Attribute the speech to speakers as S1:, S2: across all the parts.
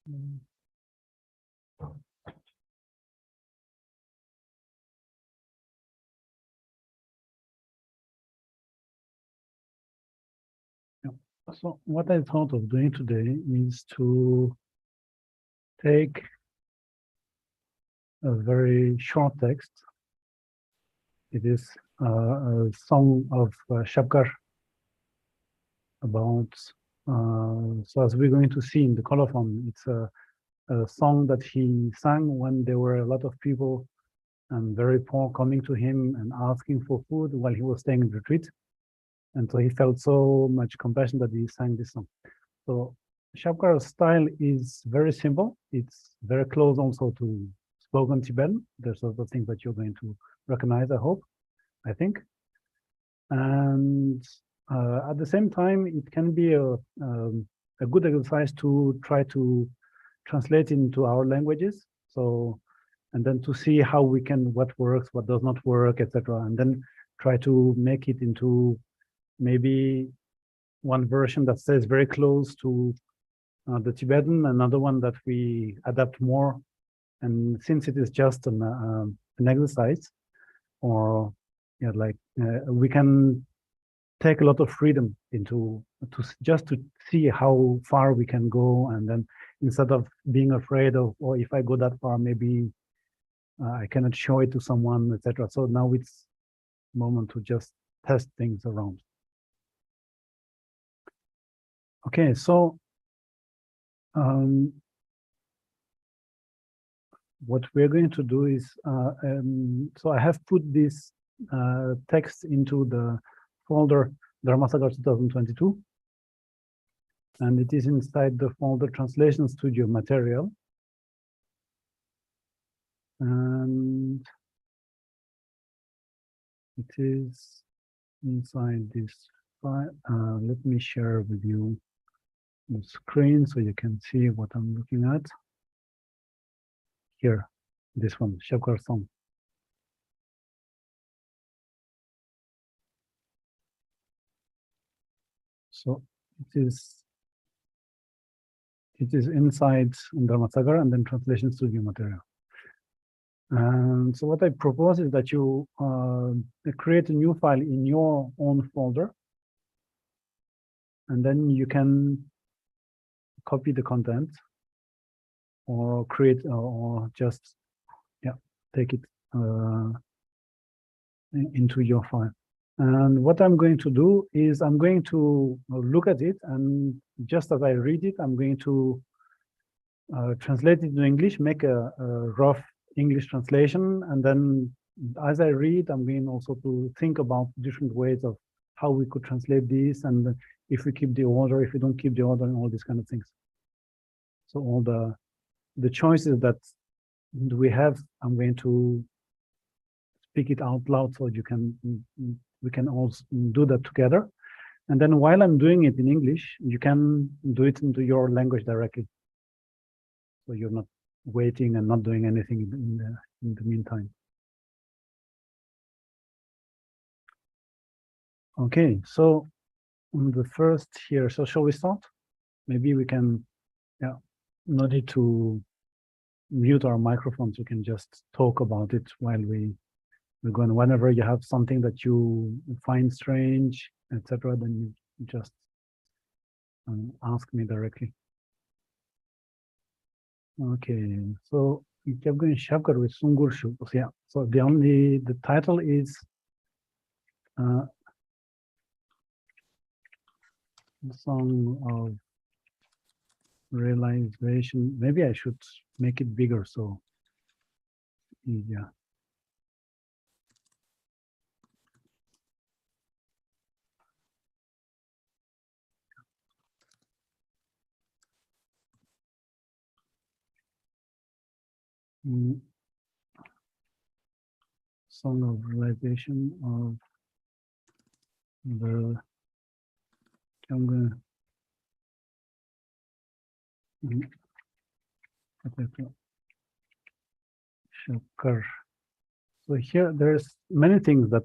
S1: Mm. Yeah. So what I thought of doing today is to take a very short text. It is a song of Shabkar about, so as we're going to see in the colophon, it's a song that he sang when there were a lot of people and very poor coming to him and asking for food while he was staying in retreat. And so he felt so much compassion that he sang this song. So Shabkar's style is very simple. It's very close also to spoken Tibetan. There's other things that you're going to recognize, I hope, I think. And at the same time, it can be a good exercise to try to translate into our languages. So, and then to see how we can, what works, what does not work, etc. And then try to make it into maybe one version that stays very close to the Tibetan, another one that we adapt more. And since it is just an exercise, or yeah, like we can take a lot of freedom into just to see how far we can go, and then instead of being afraid of, or if I go that far, maybe I cannot show it to someone, etc. So now it's moment to just test things around. Okay, so what we're going to do is, so I have put this text into the folder Dharmasagar 2022, and it is inside the folder Translation Studio Material. And it is inside this file. Let me share with you the screen so you can see what I'm looking at. Here, this one, Shabkar song. So it is inside Dharmasagar and then Translation Studio Material. And so what I propose is that you create a new file in your own folder, and then you can copy the content or create or just take it into your file. And what I'm going to do is I'm going to look at it, and just as I read it, I'm going to translate it into English, make a rough English translation, and then as I read, I'm going also to think about different ways of how we could translate this, and if we keep the order, if we don't keep the order, and all these kind of things. So all the choices that we have, I'm going to speak it out loud so we can all do that together. And then while I'm doing it in English, you can do it into your language directly. So you're not waiting and not doing anything in the meantime. Okay, so on the first here, so shall we start? Maybe we can, no need to mute our microphones. We can just talk about it while we're going. Whenever you have something that you find strange, etc., then you just ask me directly. Okay, so ik heb een Shabkar with Sungur Shu. Yeah, so the title is the Song of Realization. Maybe I should make it bigger so easier. Song of Realization of the Shabkar. So here there's many things that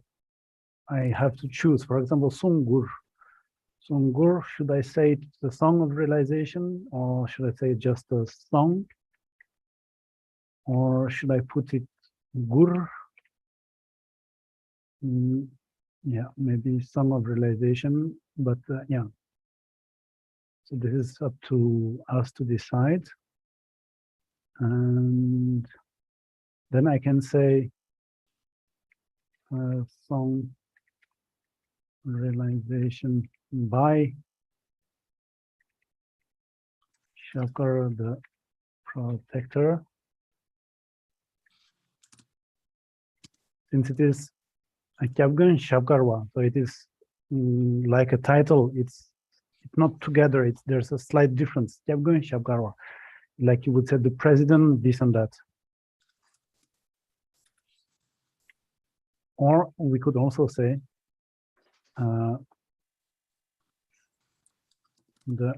S1: I have to choose. For example, Sungur. Sungur, should I say it's the song of realization, or should I say just a song? Or should I put it gur? Yeah, maybe song of realization, but yeah. So this is up to us to decide. And then I can say song realization by Shabkar the protector. Since it is a Kyabgun Shabkarwa, so it is like a title. It's not together. There's a slight difference. Kyabgun Shabkarwa, like you would say the president, this and that. Or we could also say the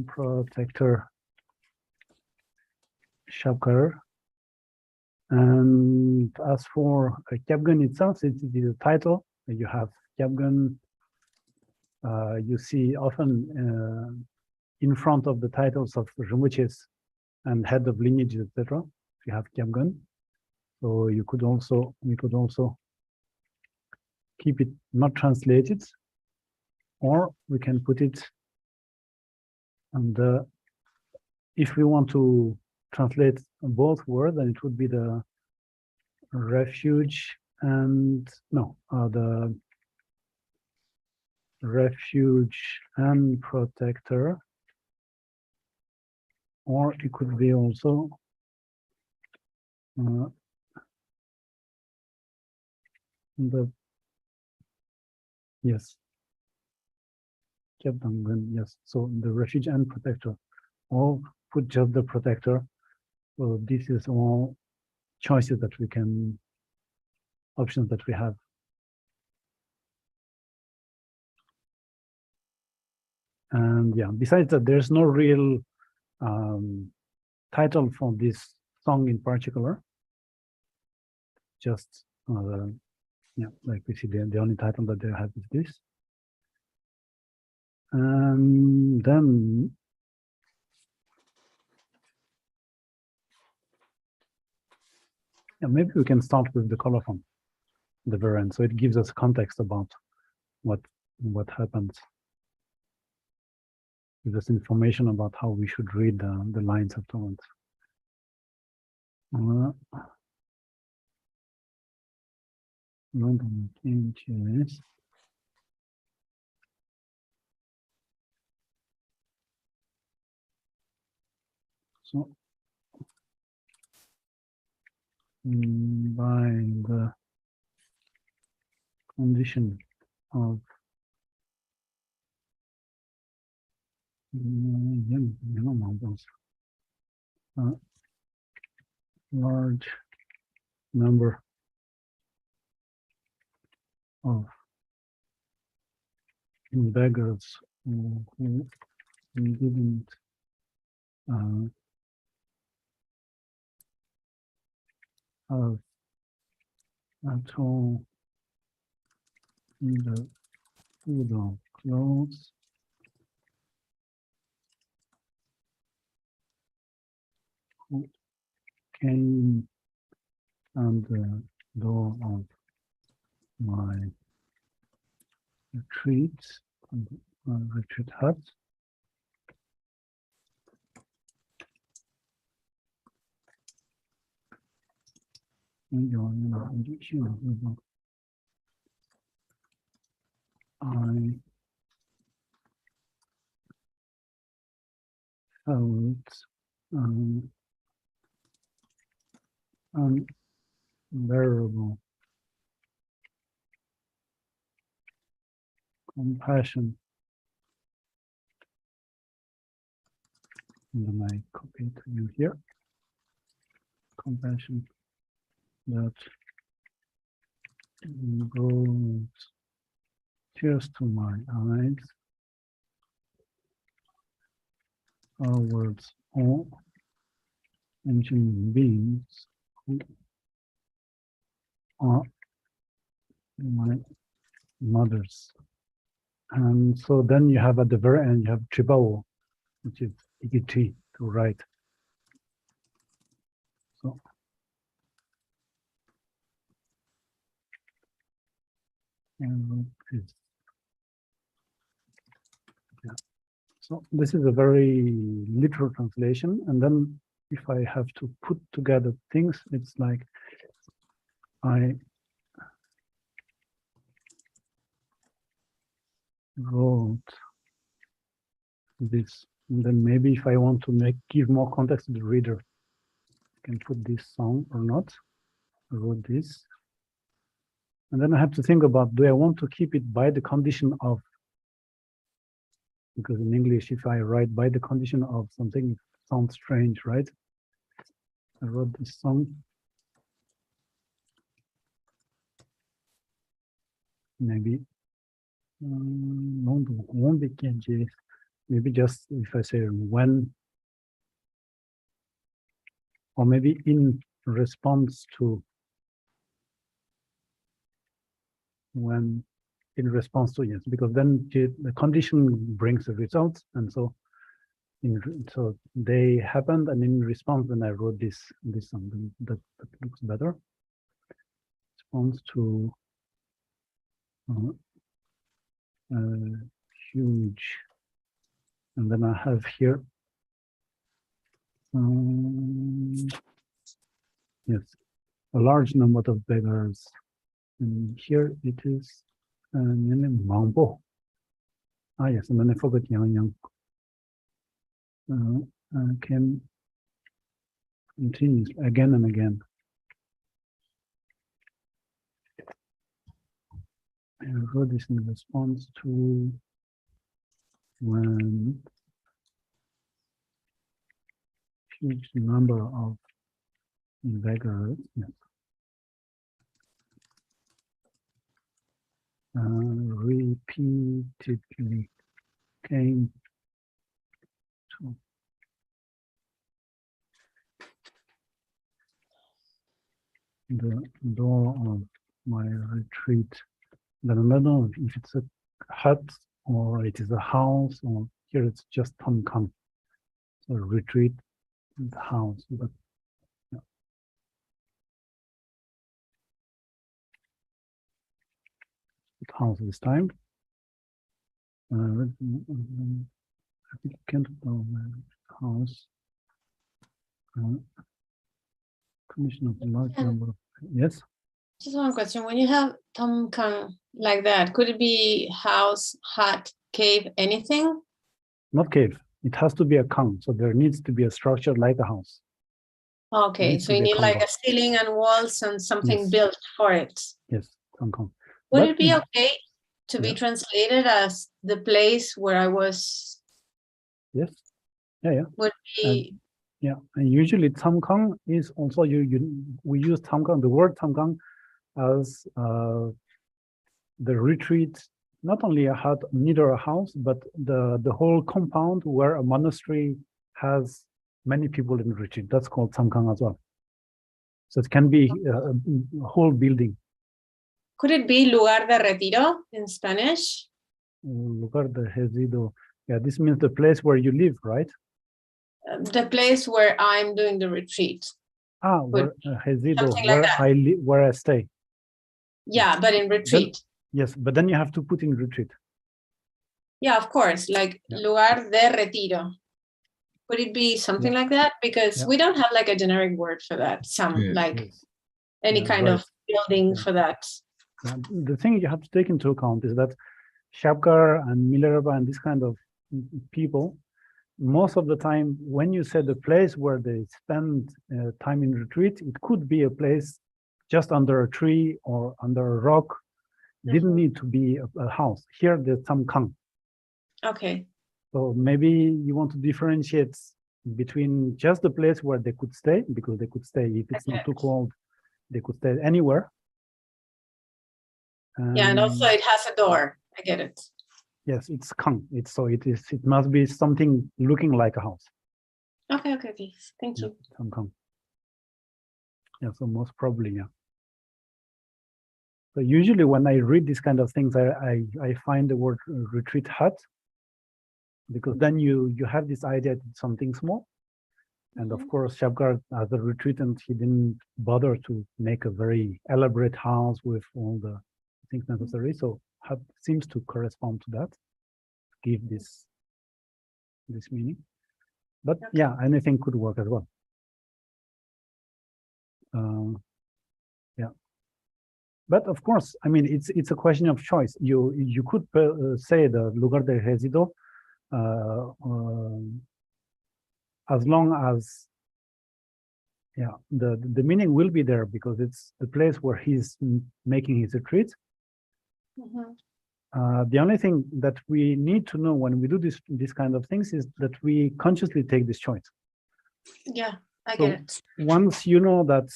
S1: protector Shabkar. And as for Kyabgun itself, it is a title. You have Kyabgun. You see often in front of the titles of Rinpoches and head of lineages, etc. You have Kyabgun. So we could also keep it not translated, or we can put it on the, if we want to translate both words, then it would be the refuge and the refuge and protector, or it could be also the, yes, yes, so the refuge and protector, or put just the protector. So this is all choices that we can, options that we have. And yeah, besides that, there's no real title for this song in particular. Just yeah, like we see the only title that they have is this. And then yeah, maybe we can start with the colophon, the very end, so it gives us context about what happens. Gives us information about how we should read the lines afterwards. Changes. So by the condition of large number of beggars who didn't have at all either food or clothes, who came on the door of my retreat, retreat hut, I felt unbearable compassion. And then I copy it to you here. Compassion that brought tears to my eyes towards all ancient beings who are my mothers. And so then you have at the very end, you have Chibao, which is ET to write. So, and yeah. So this is a very literal translation. And then if I have to put together things, it's like I wrote this. And then maybe if I want to give more context to the reader, I can put this song or not. I wrote this. And then I have to think about, do I want to keep it by the condition of, because in English, if I write by the condition of something, it sounds strange, right? I wrote this song. Maybe, maybe just if I say when, or maybe in response to, when in response to, yes, because then the condition brings the results. And so so they happened, and in response, then I wrote this song that looks better. Response to huge, and then I have here yes, a large number of beggars, and here it is Mangbo. Ah yes, and then I forgot Yang. Can continue again and again. I wrote this in response to when huge number of beggars, yes, repeatedly came to the door of my retreat. Then I don't know if it's a hut or it is a house, or here it's just Tamkang. So retreat, the house, but yeah. House this time. Applicant house. Commission of a large number of, yes.
S2: Just one question. When you have Tamkang like that, could it be house, hut, cave, anything?
S1: Not cave. It has to be a kang. So there needs to be a structure like a house.
S2: Okay, so you need like a ceiling and walls and something
S1: yes.
S2: built for it.
S1: Yes, Tamkang.
S2: Would it be okay to be translated as the place where I was?
S1: Yes. Yeah.
S2: Would be.
S1: Yeah, and usually Tamkang is also we use Tamkang, the word Tamkang, as the retreat, not only a hut, neither a house, but the whole compound where a monastery has many people in retreat. That's called Tamkang as well. So it can be a whole building.
S2: Could it be lugar de retiro in Spanish?
S1: Lugar de retiro. Yeah, this means the place where you live, right?
S2: The place where I'm doing the retreat.
S1: Ah, where where I stay.
S2: Yeah, but in retreat.
S1: Then, yes, but then you have to put in retreat.
S2: Yeah, of course, like lugar de retiro. Would it be something like that? Because we don't have like a generic word for that. Any kind of building for that.
S1: The thing you have to take into account is that Shabkar and Milerva and this kind of people, most of the time, when you say the place where they spend time in retreat, it could be a place just under a tree or under a rock. Didn't need to be a house. Here, there's Tamkang.
S2: Okay.
S1: So maybe you want to differentiate between just the place where they could stay, because they could stay, if it's not too cold, they could stay anywhere.
S2: Yeah, and also it has a door. I get it.
S1: Yes, it's kang. It must be something looking like a house.
S2: Okay. Thank you.
S1: Tamkang. Yeah, so most probably, yeah. So usually when I read these kind of things, I find the word retreat hut, because then you have this idea that it's something small. And of course, Shabkar, as a retreatant, he didn't bother to make a very elaborate house with all the things necessary. So hut seems to correspond to that, give this meaning. But yeah, anything could work as well. Yeah. But of course, I mean, it's a question of choice. You could say the lugar de resido, as long as, yeah, the meaning will be there because it's the place where he's making his retreat. The only thing that we need to know when we do this kind of things is that we consciously take this choice.
S2: Yeah, I get it.
S1: Once you know that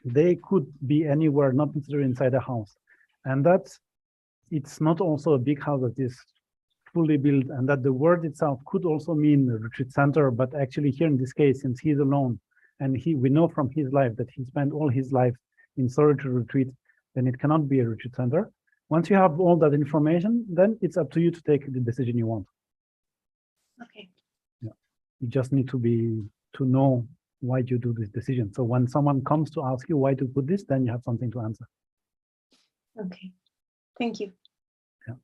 S1: they could be anywhere, not necessarily inside a house, and that it's not also a big house that is fully built, and that the word itself could also mean a retreat center, but actually here in this case, since he's alone, and we know from his life that he spent all his life in solitary retreat, then it cannot be a retreat center. Once you have all that information, then it's up to you to take the decision you want.
S2: Okay.
S1: Yeah, you just need to know why you do this decision. So when someone comes to ask you why to put this, then you have something to answer.
S2: Okay, thank you.
S1: Yeah.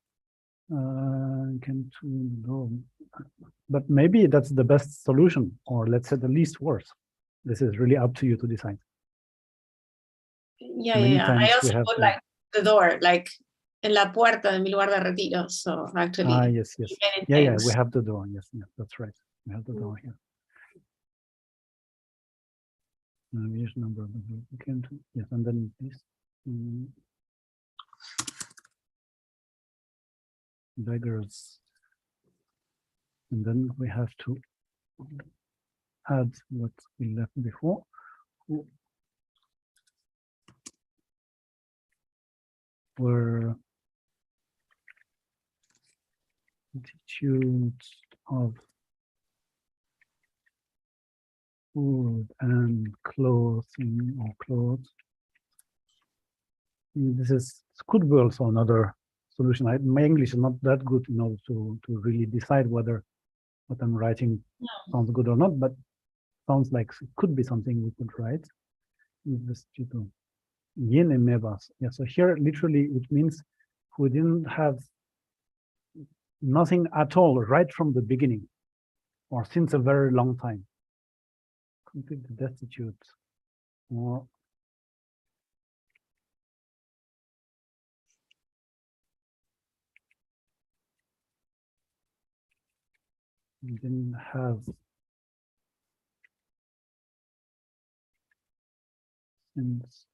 S1: But maybe that's the best solution, or let's say the least worst. This is really up to you to decide.
S2: Yeah, I also put like the door, like en la puerta de mi lugar de retiro. So actually,
S1: yes. Yeah, we have the door. Yes, that's right. We have the door here. Navigation number. Yes, and then this. Beggars. And then we have to add what we left before. Were attitudes of food and clothing or clothes. This could be also another solution. My English is not that good in order to really decide whether what I'm writing sounds good or not, but sounds like it could be something we could write. Yeah, so here literally it means we didn't have nothing at all right from the beginning or since a very long time. Completely destitute or we didn't have since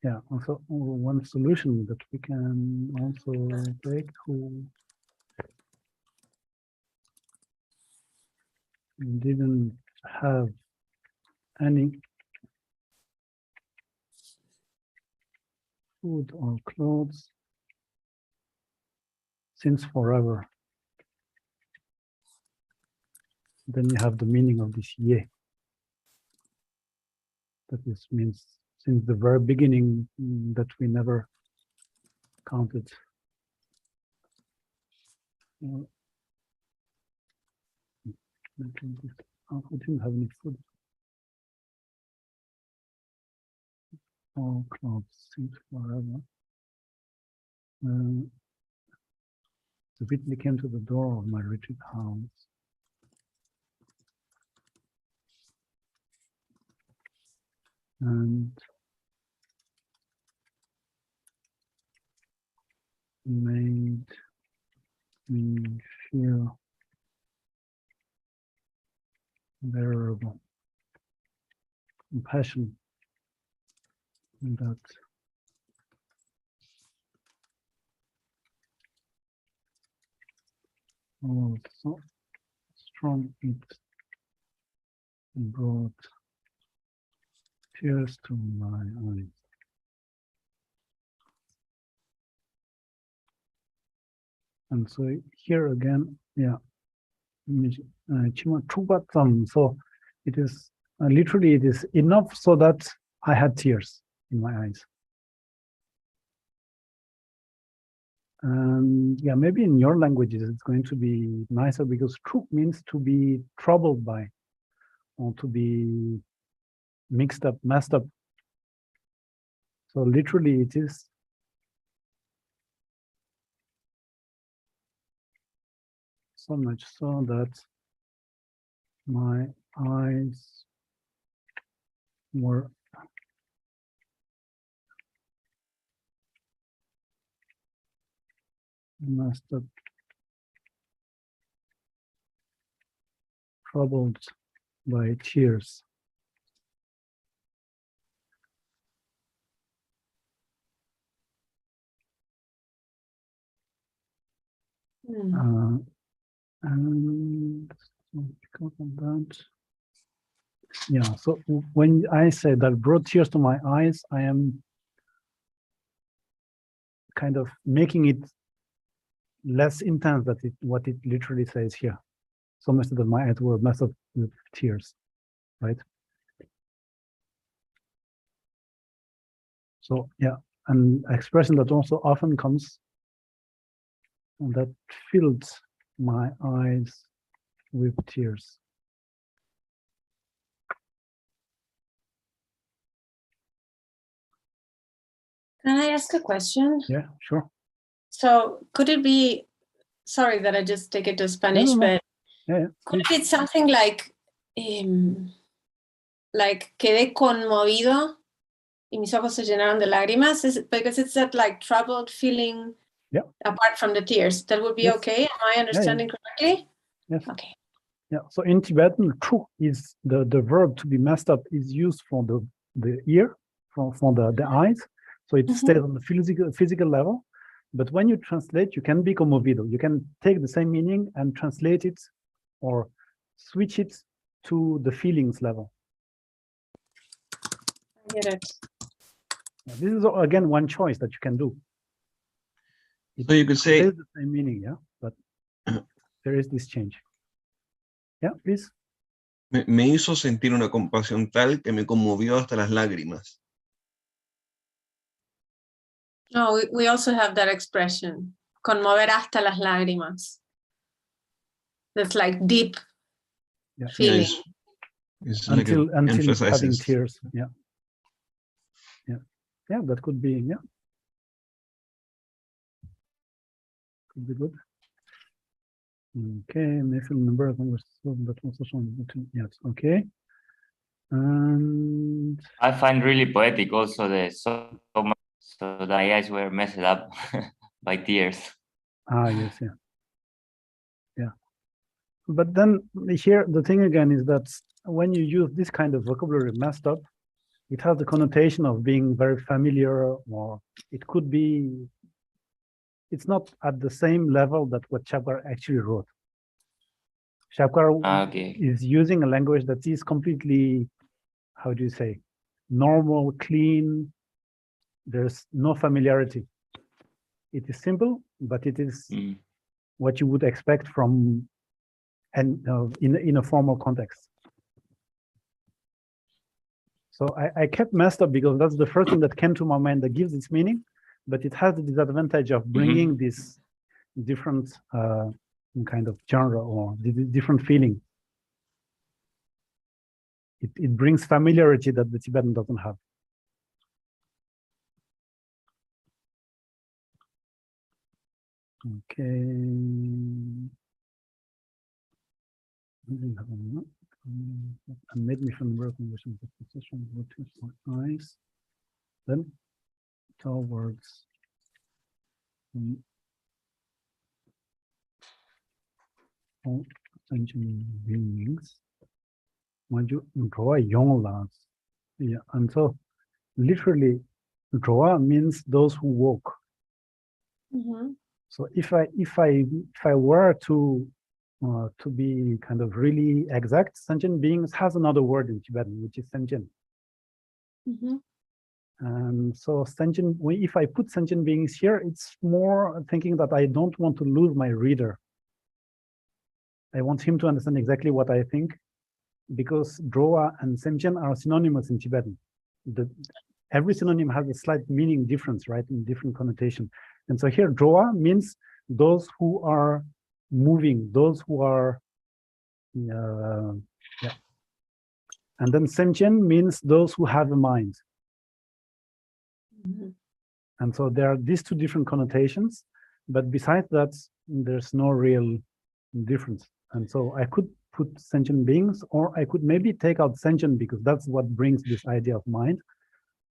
S1: yeah, also one solution that we can also take who didn't have any food or clothes since forever. Then you have the meaning of this ye. That this means since the very beginning that we never counted. We didn't have any food or clothes since forever. So Whitney came to the door of my retreat house. And made me feel bearable compassion that was so strong it brought tears to my eyes. And so here again, yeah, so it is literally, it is enough so that I had tears in my eyes. And yeah, maybe in your languages it's going to be nicer because truk means to be troubled by, or to be mixed up, messed up. So literally it is so much so that my eyes were messed up, troubled by tears. And because of that, yeah. So when I say that brought tears to my eyes, I am kind of making it less intense than what it literally says here. So much that my eyes were messed up with tears, right? So yeah, an expression that also often comes and that filled my eyes with tears.
S2: Can I ask a question?
S1: Yeah, sure.
S2: So could it be, sorry that I just take it to Spanish, but could it be something like quedé conmovido y mis ojos se llenaron de lágrimas? Because it's that like troubled feeling apart from the tears. That would be okay? Am I understanding correctly?
S1: Yes.
S2: Okay.
S1: Yeah, so in Tibetan, truk is the verb to be messed up is used for the ear, for the eyes. So it stays on the physical level. But when you translate, you can be conmovido. You can take the same meaning and translate it or switch it to the feelings level.
S2: I get it.
S1: This is again one choice that you can do.
S3: So you could say
S1: the same meaning, yeah, but there is this change. Yeah, please.
S3: Me hizo sentir una compasión tal que me conmovió hasta las lágrimas.
S2: No, we also have that expression, conmover hasta las lágrimas. That's like deep feeling.
S3: It's
S1: until
S3: like
S1: having tears. Yeah. That could be, could be good. Okay, maybe number of that also shown. Yes, okay. And
S4: I find really poetic also so the eyes were messed up by tears.
S1: Yes, yeah. But then here the thing again is that when you use this kind of vocabulary, messed up, it has the connotation of being very familiar, or it could be, it's not at the same level that what Shabkar actually wrote. Shabkar is using a language that is completely, how do you say, normal, clean. There's no familiarity. It is simple, but it is what you would expect from in a formal context. So I kept messed up because that's the first thing that came to my mind that gives its meaning, but it has the disadvantage of bringing this different kind of genre or different feeling. It brings familiarity that the Tibetan doesn't have. Okay. And made me from the conditions of position with my eyes. Then towards all sentient beings. Yeah, and so literally Droa means those who walk. So if I were to be kind of really exact, sentient beings has another word in Tibetan, which is sentient. And so sentient, if I put sentient beings here, it's more thinking that I don't want to lose my reader. I want him to understand exactly what I think. because droa and semchen are synonymous in Tibetan. Every synonym has a slight meaning difference, right, in different connotation. And so here, droa means those who are moving, those who are, yeah. And then semchen means those who have a mind.
S2: Mm-hmm.
S1: And so there are these two different connotations, but besides that, there's no real difference. And so I could put sentient beings, or I could maybe take out sentient because that's what brings this idea of mind,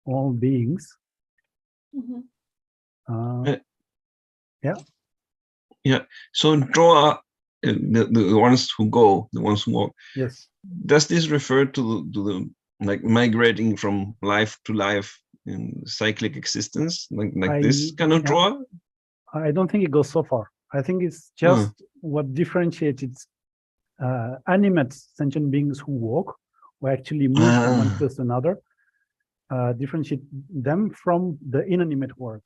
S1: all beings.
S2: Mm-hmm.
S1: Yeah.
S3: So draw the ones who go, the ones who walk.
S1: Yes.
S3: Does this refer to the like migrating from life to life in cyclic existence, like this kind of draw?
S1: I don't think it goes so far. I think it's just what differentiates its animate sentient beings who walk, who actually move from one place to another, differentiate them from the inanimate world,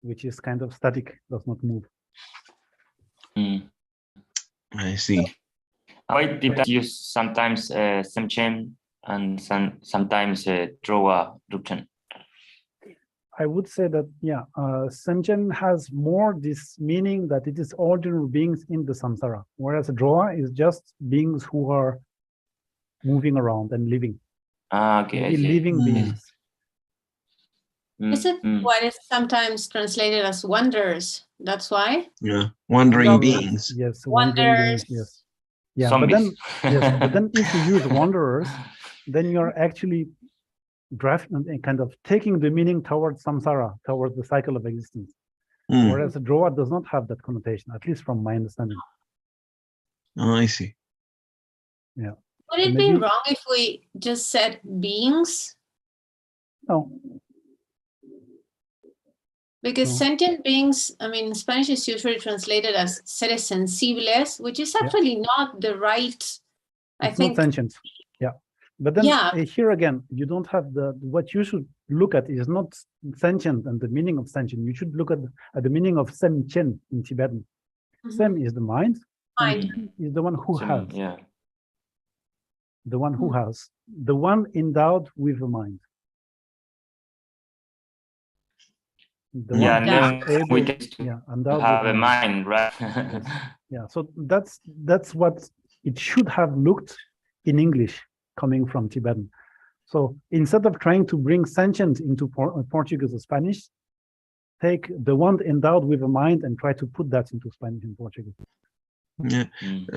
S1: which is kind of static, does not move.
S3: I see.
S4: Why did you use sometimes semchen and sometimes droa rupchen?
S1: I would say that, semchen has more this meaning that it is ordinary beings in the samsara, whereas droa is just beings who are moving around and living.
S4: Okay,
S1: Living beings.
S2: Is it what is sometimes translated as wanderers? That's why?
S3: Yeah, wandering beings.
S1: Yes,
S2: wandering
S1: beings, yes. Yeah,
S4: zombies.
S1: but then if you use wanderers, then you're actually kind of taking the meaning towards samsara, towards the cycle of existence. Whereas droa does not have that connotation, at least from my understanding.
S3: Oh, I see.
S1: Yeah.
S2: Would it be wrong if we just said beings?
S1: No.
S2: Because sentient beings, I mean, in Spanish is usually translated as seres sensibles, which is actually not the right, I think.
S1: Not sentient. Yeah. But then here again, you don't have what you should look at is not sentient and the meaning of sentient. You should look at the meaning of semchen in Tibetan. Sem is the mind. And is the one who has.
S4: Yeah.
S1: The one who has. The one endowed with a mind. The one
S4: and then we can have a mind, right?
S1: Yes. Yeah, so that's what it should have looked in English coming from Tibetan. So instead of trying to bring sentient into Portuguese or Spanish, take the one endowed with a mind and try to put that into Spanish and Portuguese.
S3: Yeah,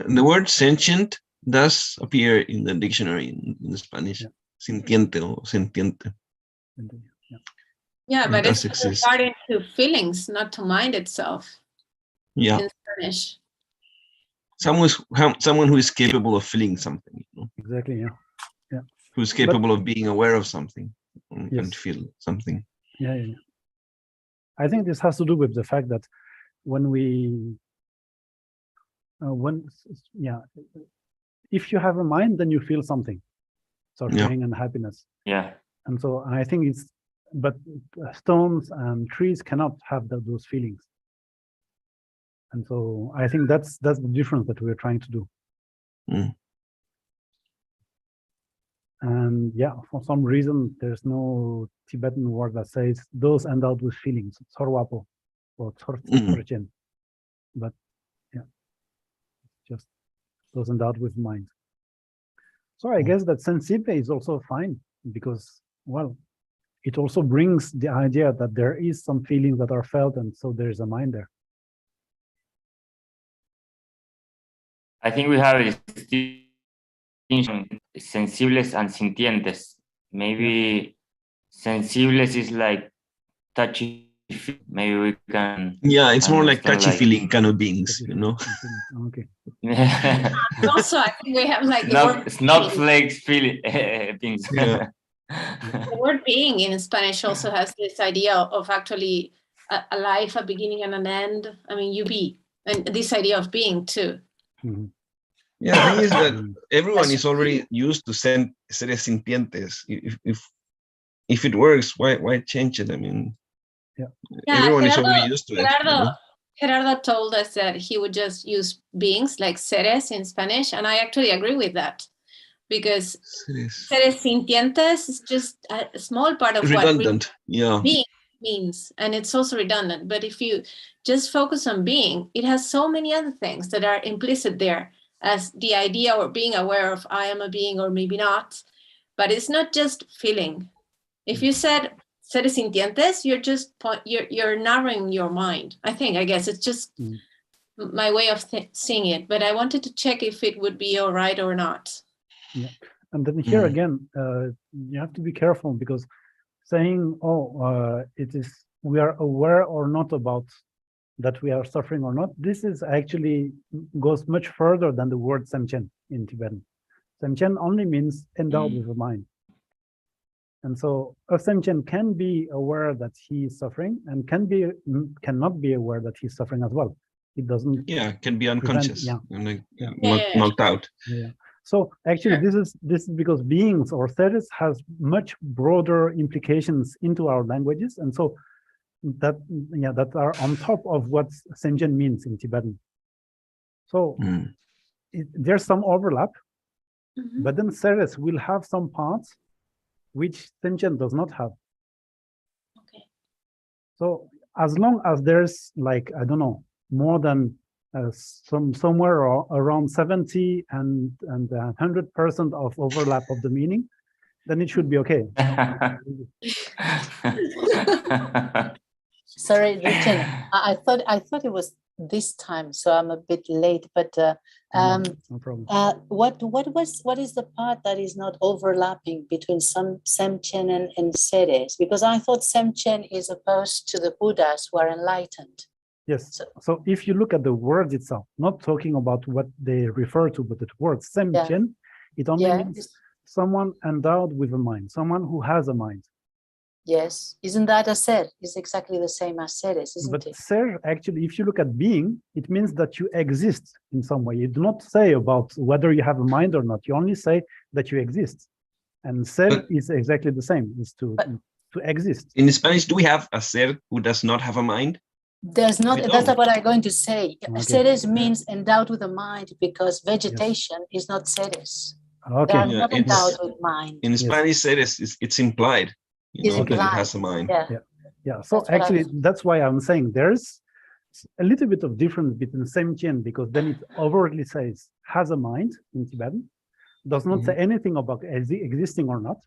S3: the word sentient does appear in the dictionary in Spanish. Sintiente or sentiente.
S2: Yeah, but it's regarding to feelings, not to mind itself.
S3: Yeah.
S2: In Spanish.
S3: Someone who is capable of feeling something. You know?
S1: Exactly. Yeah.
S3: Who is capable of being aware of something and feel something.
S1: Yeah. I think this has to do with the fact that when if you have a mind, then you feel something, suffering and happiness.
S4: Yeah.
S1: And so I think but stones and trees cannot have those feelings. And so I think that's the difference that we're trying to do. And for some reason, there's no Tibetan word that says those endowed with feelings, sorwapo or tsorchen. But just those endowed with mind. So I guess that sensible is also fine because, it also brings the idea that there is some feelings that are felt, and so there's a mind there.
S4: I think we have a distinction, sensibles and sintientes. Maybe sensibles is like touchy. Maybe we can.
S3: Yeah, it's more like touchy feeling kind of beings, you know.
S1: Okay.
S2: Also, I think we have like
S4: snowflakes feeling things.
S3: Yeah.
S2: The word being in Spanish also has this idea of actually a life, a beginning and an end. I mean, you be, and this idea of being too.
S3: Yeah, the thing is that everyone is already used to seres sintientes. If it works, why change it? I mean, everyone is already used to it.
S2: Gerardo told us that he would just use beings like seres in Spanish, and I actually agree with that, because seres sintientes is just a small part of
S3: redundant.
S2: What being means, and it's also redundant. But if you just focus on being, it has so many other things that are implicit there, as the idea or being aware of I am a being or maybe not. But it's not just feeling. If you said seres sintientes, you're narrowing your mind. I guess it's just my way of seeing it. But I wanted to check if it would be all right or not.
S1: Yeah, and then here again, you have to be careful, because saying, it is, we are aware or not about that we are suffering or not, this is actually goes much further than the word semchen in Tibetan. Semchen only means endowed with a mind. And so a semchen can be aware that he is suffering, and cannot be aware that he's suffering as well. It doesn't.
S3: Yeah, can be unconscious.
S1: And
S3: knocked out.
S1: Yeah. So actually, this is because beings or seres has much broader implications into our languages, and so that are on top of what semchen means in Tibetan. So there's some overlap, but then seres will have some parts which semchen does not have.
S2: Okay.
S1: So as long as there's, like, I don't know, more than somewhere around 70 and 100% of overlap of the meaning, then it should be okay.
S5: Sorry, Richard, I thought it was this time, so I'm a bit late. But
S1: no problem.
S5: What is the part that is not overlapping between some semchen and seres? Because I thought semchen is opposed to the Buddhas who are enlightened.
S1: Yes. So if you look at the word itself, not talking about what they refer to, but the word semchen, it only means someone endowed with a mind, someone who has a mind.
S5: Yes. Isn't that a ser? It's exactly the same as seres, isn't it?
S1: But ser, actually, if you look at being, it means that you exist in some way. You do not say about whether you have a mind or not. You only say that you exist. And ser is exactly the same, is to exist.
S3: In Spanish, do we have a ser who does not have a mind?
S5: There's not. That's what I'm going to say.
S1: Okay.
S5: Seres means endowed with a mind, because vegetation is not seres.
S1: Okay.
S5: They are not endowed with mind.
S3: In Spanish, seres it's implied. That it has a mind.
S1: Yeah. So actually, that's why I'm saying there's a little bit of difference between semchen, because then it overtly says has a mind in Tibetan, does not say anything about existing or not.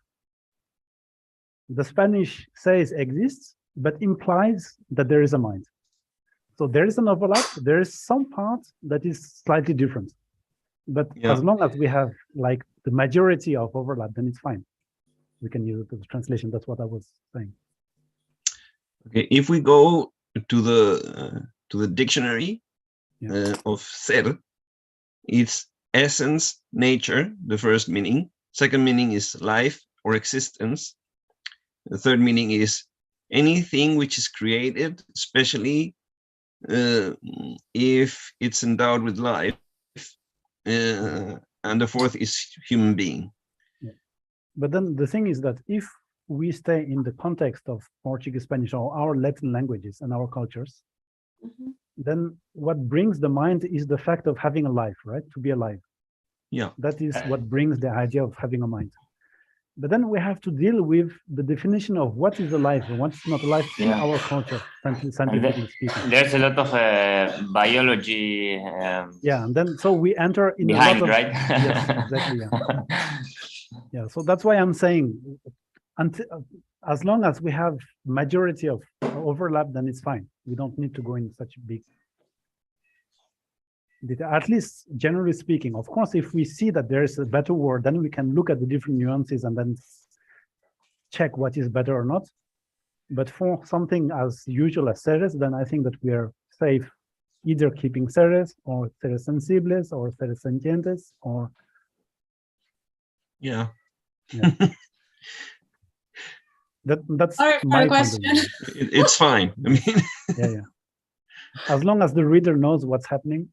S1: The Spanish says exists, but implies that there is a mind. So there is an overlap. There is some part that is slightly different, but as long as we have like the majority of overlap, then it's fine. We can use it as a translation. That's what I was saying.
S3: Okay, if we go to the dictionary of ser, it's essence, nature, the first meaning. Second meaning is life or existence. The third meaning is anything which is created, especially if it's endowed with life. And the fourth is human being.
S1: But then the thing is that if we stay in the context of Portuguese, Spanish, or our Latin languages and our cultures, then what brings the mind is the fact of having a life, right? To be alive.
S3: Yeah.
S1: That is what brings the idea of having a mind. But then we have to deal with the definition of what is alive and what's not alive in our culture, scientifically speaking.
S4: There's a lot of biology.
S1: And then so we enter in
S4: behind,
S1: a lot of,
S4: right?
S1: Yes, exactly. Yeah. So that's why I'm saying, as long as we have majority of overlap, then it's fine. We don't need to go in such big detail, at least generally speaking. Of course, if we see that there is a better word, then we can look at the different nuances and then check what is better or not. But for something as usual as seres, then I think that we are safe either keeping seres or seres sensibles or seres sentientes or that's my question.
S3: It's fine. I mean,
S1: as long as the reader knows what's happening.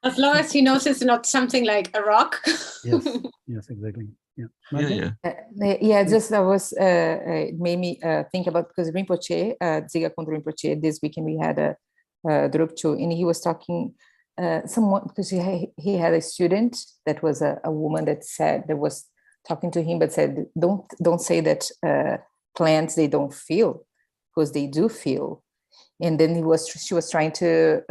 S2: As long as he knows it's not something like a rock.
S1: Yes, exactly.
S6: Just I was it made me think about, because Rinpoche, Dziga Kondro Rinpoche, this weekend we had a Drukchu, and he was talking someone, because he had a student that was a woman that was talking to him, but said, don't say that plants, they don't feel, because they do feel. And then she was trying to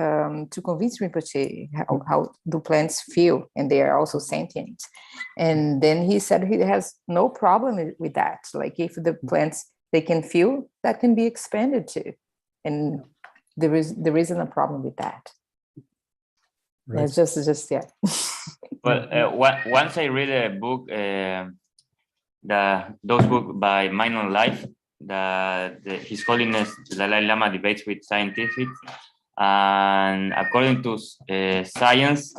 S6: convince Rinpoche how do plants feel, and they are also sentient. And then he said he has no problem with that. Like if the plants, they can feel, that can be expanded too. And there isn't a problem with that. Right. It's just yeah.
S4: Well, once I read a book, those books by Mind on Life, His Holiness the Dalai Lama debates with scientific, and according to science,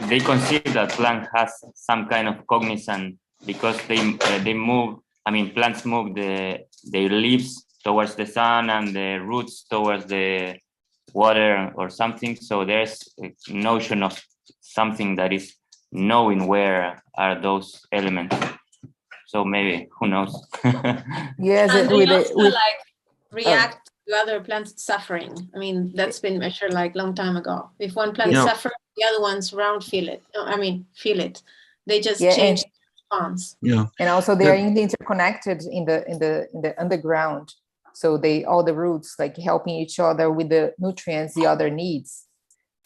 S4: they consider that plant has some kind of cognizance, because they move. I mean, plants move their leaves towards the sun and the roots towards the water or something. So there's a notion of something that is knowing where are those elements. So maybe, who knows?
S2: Yes, and they also like react to other plants suffering. I mean, that's been measured like long time ago. If one plant suffers, the other ones around feel it. Feel it. They just change the response.
S6: Yeah, and also they are interconnected in the underground. So all the roots like helping each other with the nutrients the other needs.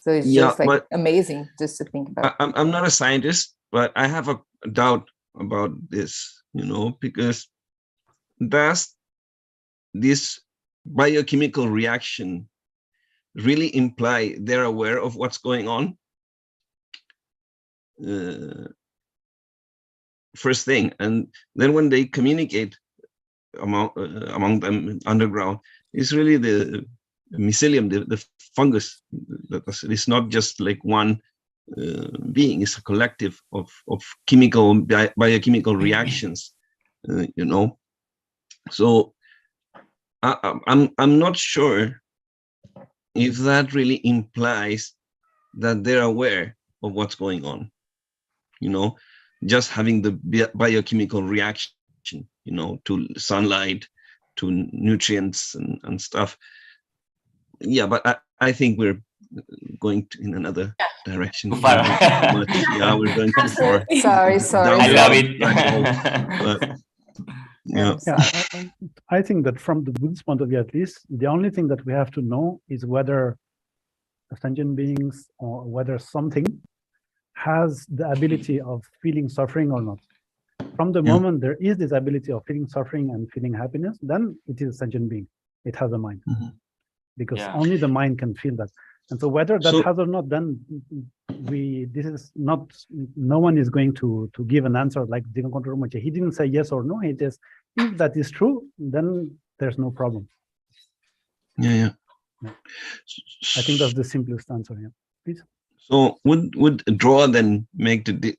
S6: So it's just like amazing just to think about.
S3: I'm not a scientist, but I have a doubt about this, because does this biochemical reaction really imply they're aware of what's going on? First thing, and then when they communicate among them underground, it's really the mycelium, the fungus. It's not just like one being, it's a collective of chemical biochemical reactions, so I'm not sure if that really implies that they're aware of what's going on, just having the biochemical reaction, to sunlight, to nutrients and stuff. Yeah, but I think we're going in another direction.
S4: Too far.
S3: Yeah, we're going too far.
S6: Sorry.
S4: I love it.
S1: I think that from the Buddhist point of view, at least, the only thing that we have to know is whether sentient beings or whether something has the ability of feeling suffering or not. From the moment there is this ability of feeling suffering and feeling happiness, then it is a sentient being. It has a mind. Because only the mind can feel that. And so whether that has or not, then no one is going to give an answer like Dziga Kondro Rinpoche. He didn't say yes or no. He just, if that is true, then there's no problem.
S3: Yeah.
S1: I think that's the simplest answer. Yeah, please.
S3: So would draw then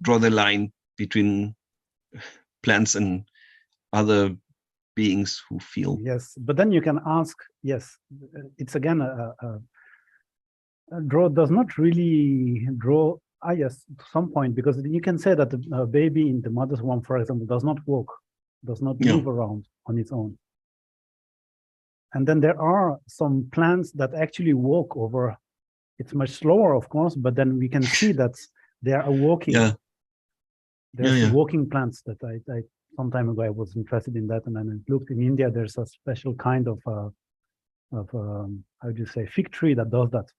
S3: draw the line between plants and other beings who feel?
S1: Yes, but then you can ask. Yes, it's again draw does not really draw. Yes, to some point, because you can say that a baby in the mother's womb, for example, does not walk, does not move around on its own. And then there are some plants that actually walk over. It's much slower, of course, but then we can see that they are walking. There's walking plants that I some time ago I was interested in that, and then I looked in India. There's a special kind of how do you say, fig tree that does that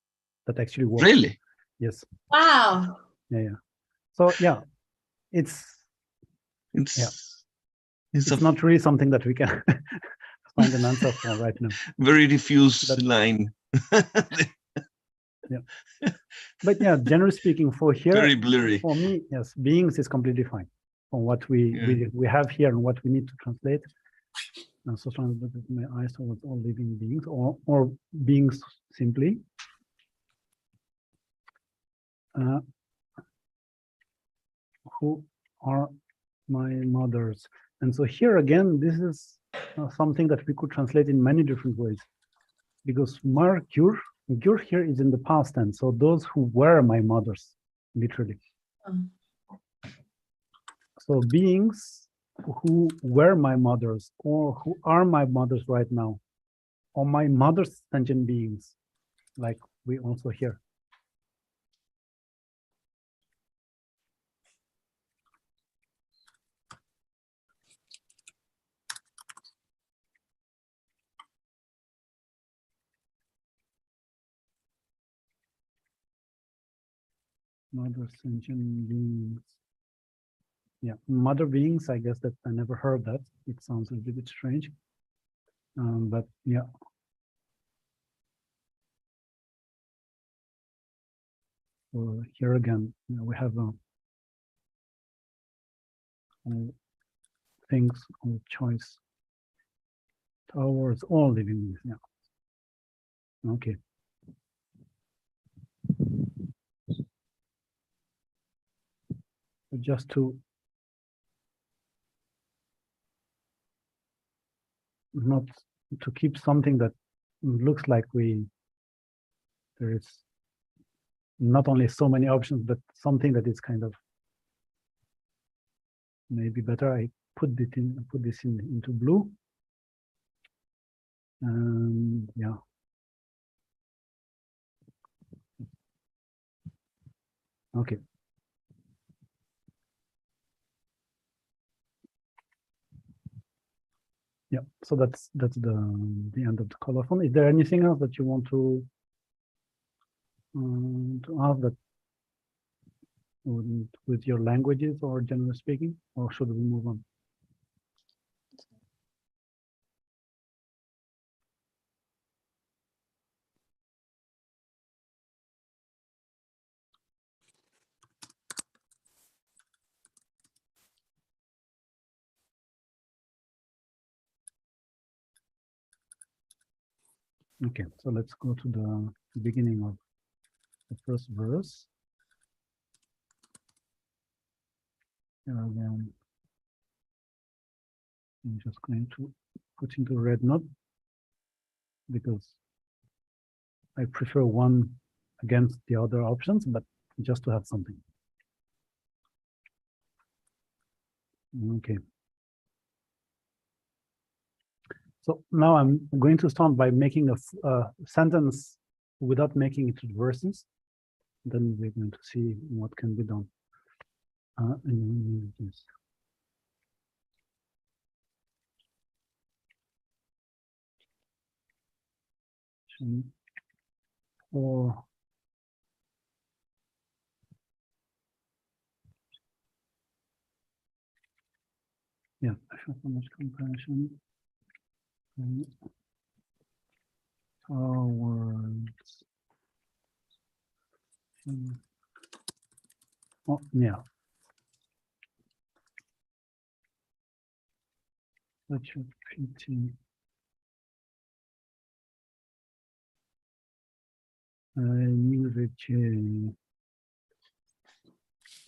S1: actually walks.
S3: Really?
S1: Yes.
S2: Wow.
S1: Yeah. So it's not really something that we can find an answer for right now.
S3: Very diffuse line.
S1: But generally speaking, for here,
S3: very blurry.
S1: For me, yes, beings is completely fine from what we have here and what we need to translate. And so translate my eyes towards all living beings or beings simply. Who are my mothers? And so here again, this is something that we could translate in many different ways, because Gur here is in the past tense, so those who were my mothers, literally. So beings who were my mothers or who are my mothers right now, or my mother's sentient beings, like we also hear. Mother sentient beings. Yeah, mother beings, I guess that I never heard that. It sounds a little bit strange. But yeah. So here again, we have things of choice towards all living beings. Yeah. Okay. Just to not to keep something that looks like there is not only so many options, but something that is kind of maybe better. I put this into blue. And yeah. Okay. Yeah, so that's the end of the colophon. Is there anything else that you want to ask that with your languages or generally speaking, or should we move on? Okay, so let's go to the beginning of the first verse. Here again, I'm just going to put into red note because I prefer one against the other options, but just to have something. Okay. So now I'm going to start by making a sentence without making it verses. Then we're going to see what can be done. Or yeah, I show so much compassion towards. Oh yeah. Such a pity.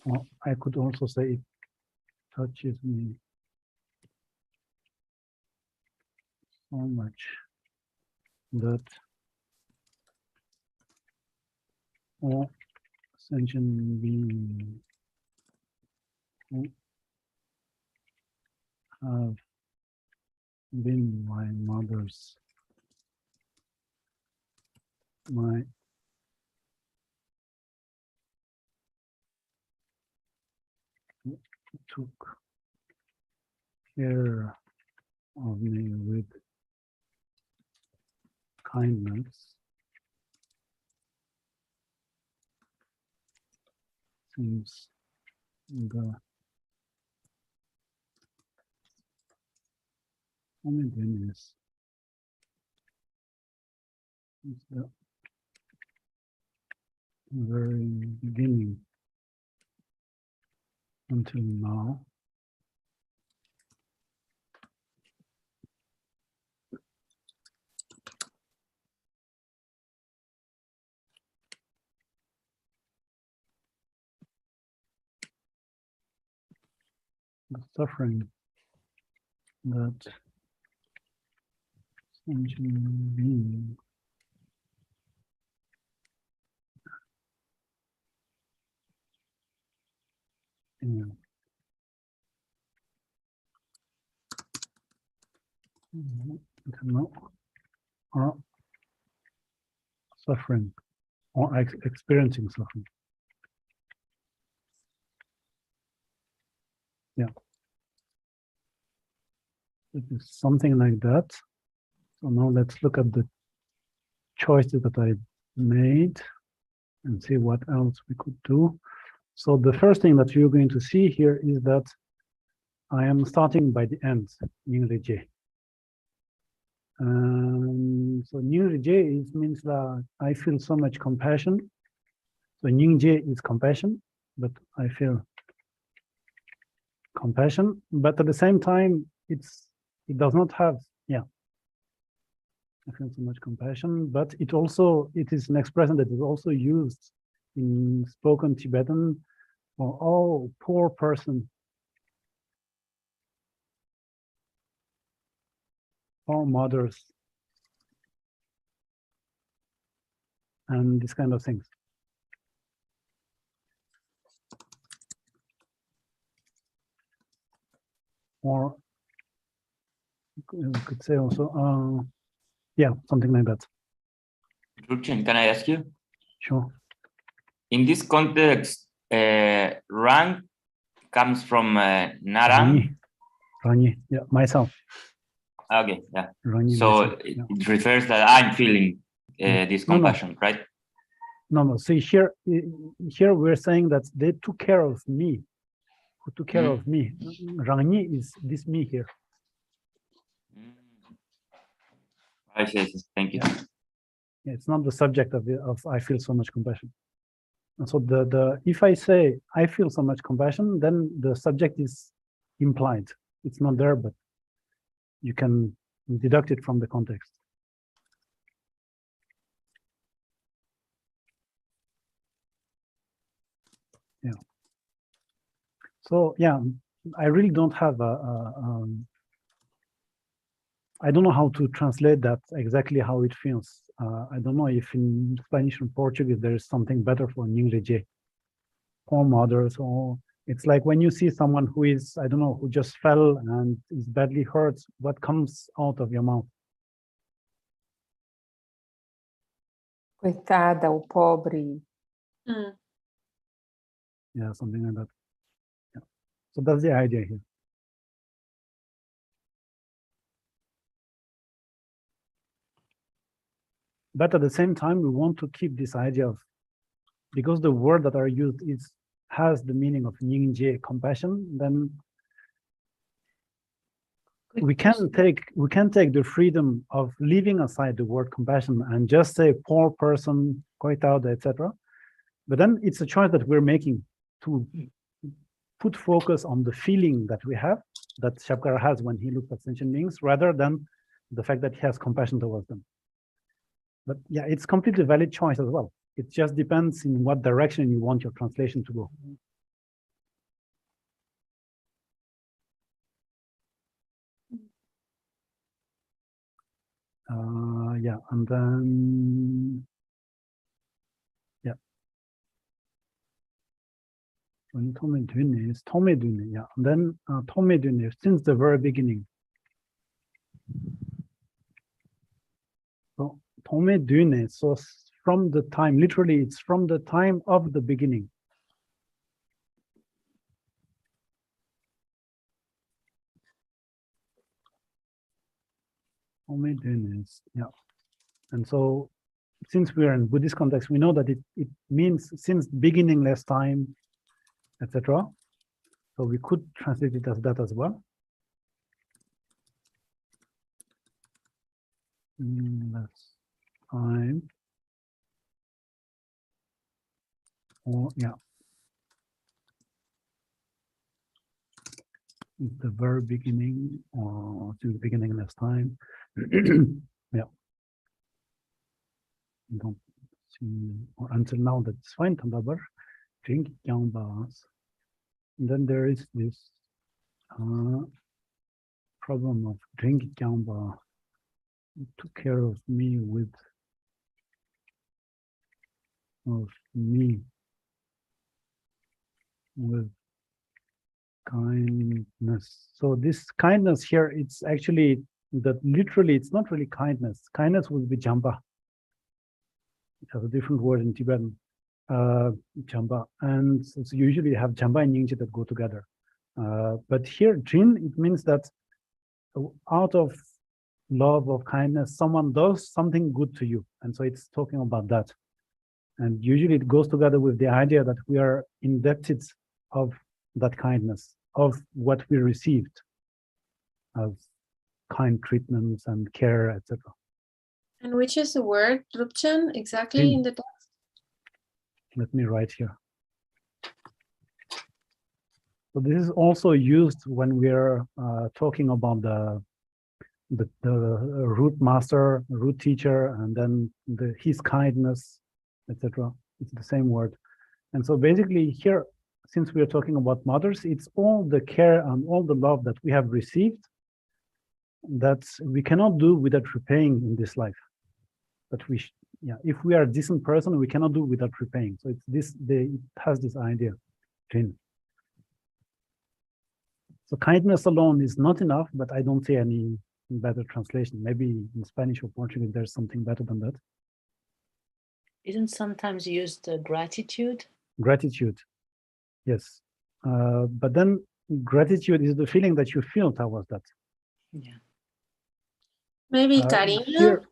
S1: Oh, I could also say it touches me so much that all sentient beings who have been my mothers, took care of me with kindness since the homogeneous is the very beginning until now. The suffering that sentient being No, or suffering, or experiencing suffering. Yeah. It is something like that. So now let's look at the choices that I made and see what else we could do. So the first thing that you're going to see here is that I am starting by the end, Nyingreje. So Nyingreje means that I feel so much compassion. So Nyingje is compassion, but I feel compassion, but at the same time, it does not have, yeah. I feel so much compassion, but it is an expression that is also used in spoken Tibetan for, oh, poor person, or mothers, and these kind of things. Or we could say also, yeah, something like that.
S4: Ruchen, can I ask you?
S1: Sure.
S4: In this context, rank comes from Narang.
S1: Rani, yeah, myself.
S4: Okay, yeah.
S1: Rani,
S4: so
S1: myself, yeah.
S4: it refers that I'm feeling this compassion, right?
S1: No. See, here we're saying that they took care of me. Who took care of me? Rani is this me here.
S4: I see. Thank you.
S1: Yeah, it's not the subject of I feel so much compassion. And so if I say I feel so much compassion, then the subject is implied. It's not there, but you can deduct it from the context. Yeah. So yeah, I really don't have I don't know how to translate that exactly how it feels. I don't know if in Spanish and Portuguese there is something better for Nyingreje, poor mothers, or it's like when you see someone who is, I don't know, who just fell and is badly hurt, what comes out of your mouth?
S6: Coitada, o pobre.
S1: Yeah, something like that. Yeah. So that's the idea here. But at the same time, we want to keep this idea of, because the word that are used has the meaning of Nyingje, compassion, then we can take the freedom of leaving aside the word compassion and just say poor person, coitado, etc. But then it's a choice that we're making to put focus on the feeling that we have, that Shabkar has when he looks at sentient beings, rather than the fact that he has compassion towards them. But yeah, it's completely valid choice as well. It just depends in what direction you want your translation to go. Yeah, and then, yeah. When Tomedune is Tomedune, yeah. And then Tomedune, since the very beginning. So Tomedune, so from the time, literally, it's from the time of the beginning. Yeah. And so since we are in Buddhist context, we know that it means since beginningless time, etc. So we could translate it as that as well. That's time. Or yeah. The very beginning or to the beginningless time. Yeah. Don't see, or until now that's fine, Tambabar. Drink Yambas. And then there is this problem of drink Yamba took care of me with kindness. So this kindness here, it's actually that literally it's not really kindness. Kindness would be jamba. It has a different word in Tibetan, jamba. And so usually you have jamba and nyingchi that go together. But here, jin, it means that out of love, of kindness, someone does something good to you. And so it's talking about that. And usually it goes together with the idea that we are indebted of that kindness, of what we received as kind treatments and care, etc.
S2: And which is the word, Drupchen, exactly in the text?
S1: Let me write here. So this is also used when we're talking about the root master, root teacher, and then his kindness, etc. It's the same word. And so basically here, since we are talking about mothers, it's all the care and all the love that we have received that we cannot do without repaying in this life. But if we are a decent person, we cannot do without repaying. So it's this, it has this idea. So kindness alone is not enough, but I don't see any better translation. Maybe in Spanish or Portuguese, there's something better than that.
S5: Isn't sometimes used gratitude?
S1: Gratitude, yes. But then gratitude is the feeling that you feel towards that.
S5: Yeah.
S2: Maybe cariño?
S1: Here,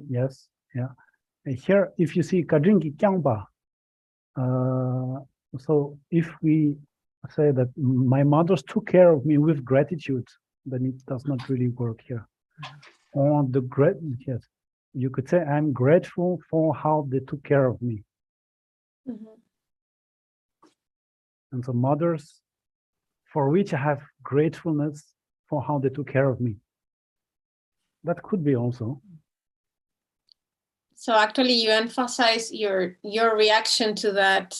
S1: yes, yeah. Here, if you see karingi kyangba, so if we say that my mothers took care of me with gratitude, then it does not really work here. Or yes, you could say I'm grateful for how they took care of me. And so mothers, for which I have gratefulness for how they took care of me. That could be also.
S2: So actually you emphasize your reaction to that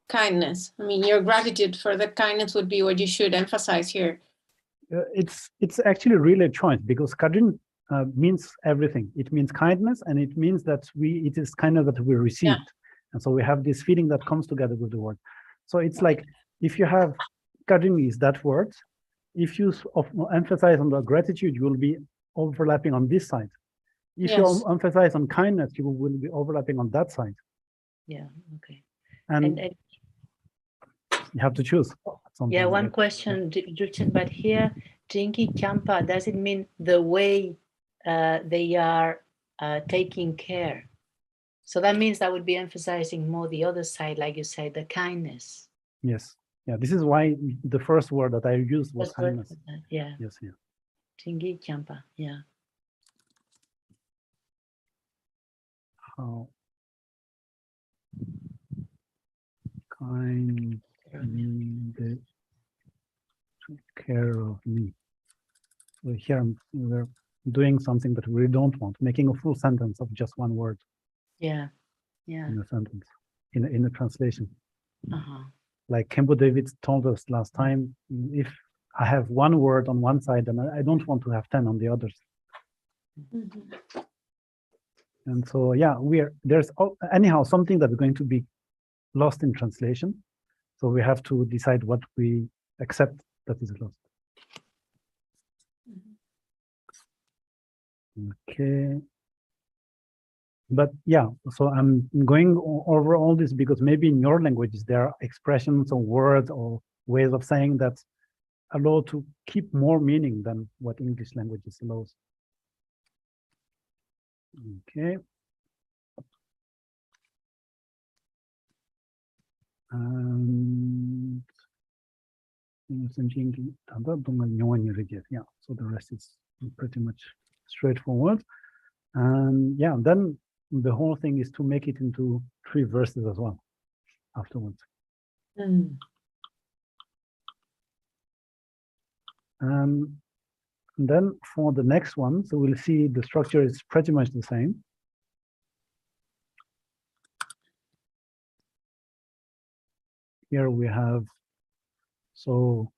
S2: kindness. I mean, your gratitude for that kindness would be what you should emphasize here.
S1: It's actually really a choice, because kadrin means everything. It means kindness, and it means that it is kindness that we received. Yeah. And so we have this feeling that comes together with the word. So it's like, if you have kadrin is that word, if you emphasize on the gratitude, you will be overlapping on this side. If you emphasize on kindness, you will be overlapping on that side.
S5: Yeah, okay.
S1: And you have to choose.
S5: Yeah, one question, but here, Jinki Kyampa, does it mean the way they are taking care? So that means that would be emphasizing more the other side, like you said, the kindness.
S1: Yes. Yeah, this is why the first word that I used was kindness.
S5: Yeah.
S1: Yes, yeah.
S5: Jinki Kyampa, yeah.
S1: How kind they took care of me. So here we're doing something that we don't want, making a full sentence of just one word.
S5: Yeah, yeah.
S1: In a sentence, in a translation.
S5: Uh-huh.
S1: Like Kempo David told us last time, if I have one word on one side, then I don't want to have 10 on the others. Mm-hmm. And so, yeah, there's anyhow something that's going to be lost in translation. So we have to decide what we accept that is lost. Okay. But yeah, so I'm going over all this because maybe in your languages there are expressions or words or ways of saying that allow to keep more meaning than what English languages allows. Okay. And yeah, so the rest is pretty much straightforward. And yeah, then the whole thing is to make it into 3 verses as well afterwards. And then for the next one, so we'll see the structure is pretty much the same. Here we have, so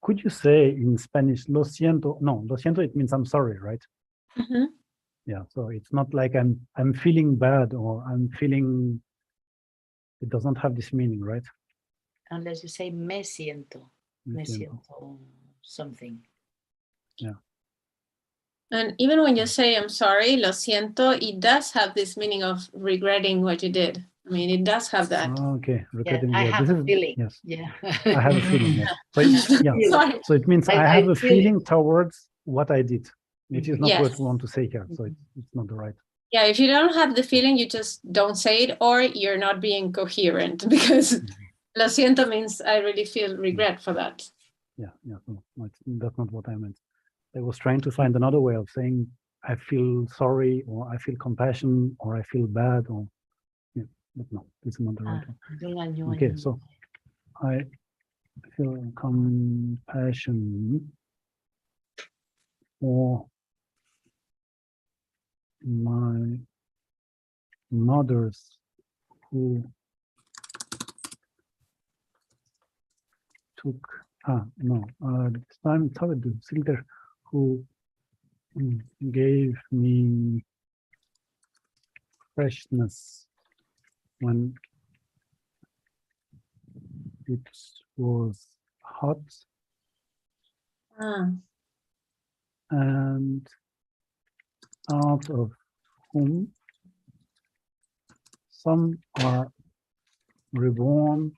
S1: could you say in Spanish, lo siento? No, lo siento, it means I'm sorry, right? Mm-hmm. Yeah, so it's not like I'm feeling bad or I'm feeling, it doesn't have this meaning, right?
S5: unless you say me siento. Me siento something.
S1: Yeah.
S2: And even when you say I'm sorry, lo siento, it does have this meaning of regretting what you did. I mean, it does have that.
S1: Oh, okay. Regretting,
S5: I have
S1: this
S5: a
S1: is,
S5: feeling.
S1: yes.
S5: Yeah.
S1: I have a feeling, yes. So, yeah. So it means I have a feeling towards what I did, which is not what we want to say here. So it's not the right.
S2: Yeah, if you don't have the feeling, you just don't say it, or you're not being coherent, because lo siento means I really feel regret for that.
S1: Yeah, no, that's not what I meant. I was trying to find another way of saying I feel sorry, or I feel compassion, or I feel bad, or but no, it's not the right one. Okay, so I feel compassion for my mothers who took this time the filter who gave me freshness when it was hot, and out of whom some are reborn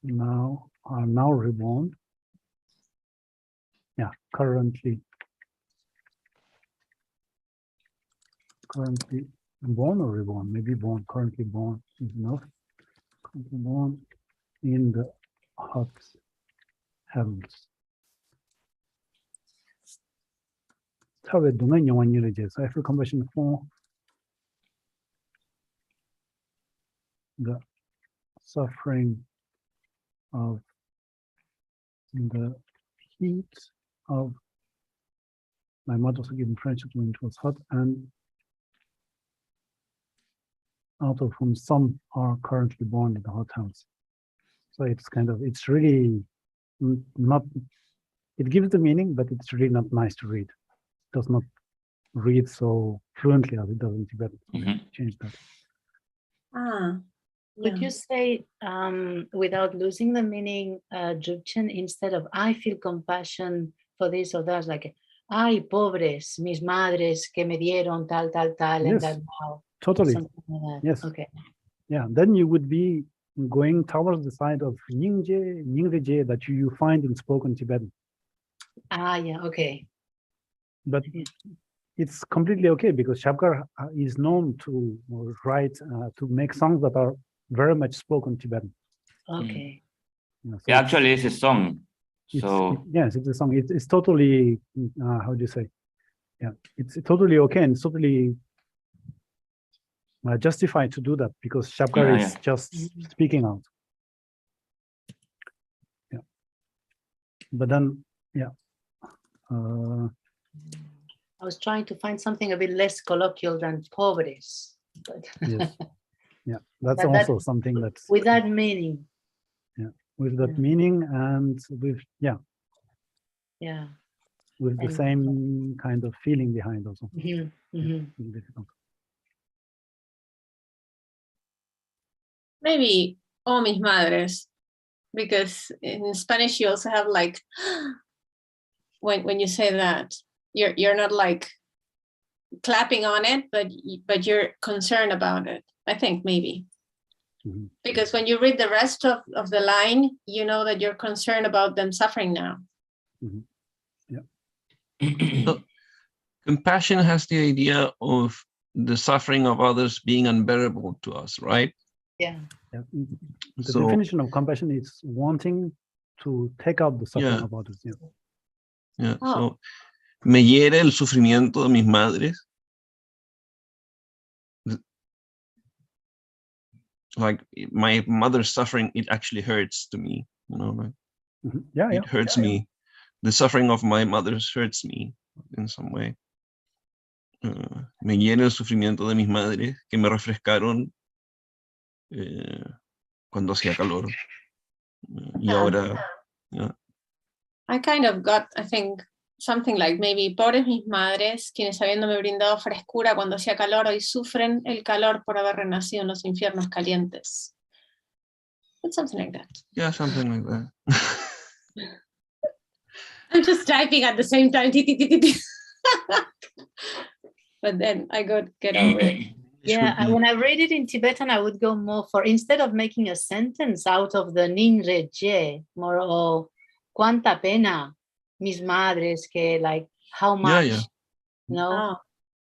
S1: now, are now reborn. Yeah, currently born or reborn, maybe born, currently born is enough. Currently born in the hot heavens. I feel compassion for the suffering of the heat of my mother's given friendship when it was hot, and out of whom some are currently born in the hot house. So it's kind of, it's really not, it gives the meaning, but it's really not nice to read. It does not read so fluently as it does in Tibetan. Change that.
S5: Could you say, without losing the meaning, Drupchen, instead of I feel compassion for this or that, like, ay, pobres, mis madres que me dieron tal, tal, tal,
S1: yes,
S5: and that now.
S1: Totally.
S5: Like that.
S1: Yes.
S5: Okay.
S1: Yeah, then you would be going towards the side of Nyingje that you find in spoken Tibetan.
S5: Yeah, okay.
S1: But it's completely okay because Shabkar is known to write, to make songs that are very much spoken Tibetan.
S5: Okay.
S4: So actually, it's a song.
S1: Yes, it's a song. It's totally, how do you say? Yeah, it's totally okay, and it's totally justified to do that because Shabkar is just speaking out. Yeah. But then, yeah.
S5: I was trying to find something a bit less colloquial than pobres. But
S1: yes. Yeah, that's also something that's
S5: with that meaning.
S1: Yeah, with that meaning and with with the same kind of feeling behind also. Difficult.
S2: Maybe oh mis madres, because in Spanish you also have like when you say that you're not like clapping on it, but you're concerned about it. I think maybe. Because when you read the rest of the line, you know that you're concerned about them suffering now.
S3: So, compassion has the idea of the suffering of others being unbearable to us, right?
S5: Yeah.
S1: The definition of compassion is wanting to take out the suffering of others.
S3: So, me hiere el sufrimiento de mis madres. Like my mother's suffering, it actually hurts to me, you know, like it hurts me. The suffering of my mother's hurts me in some way. Me hiere el sufrimiento de mis madres que me refrescaron cuando hacía calor. Y ahora,
S2: I kind of got, I think, something like maybe pobres mis madres, quienes habiéndome brindado frescura cuando hacía calor, hoy sufren el calor por haber renacido en los infiernos calientes. It's something like that.
S3: Yeah, something like that.
S2: I'm just typing at the same time. But then I get over it.
S5: Yeah, when I read it in Tibetan, I would go more for, instead of making a sentence out of the nin re je, more of cuánta pena, mis madres, que like how much,
S3: Yeah.
S5: no?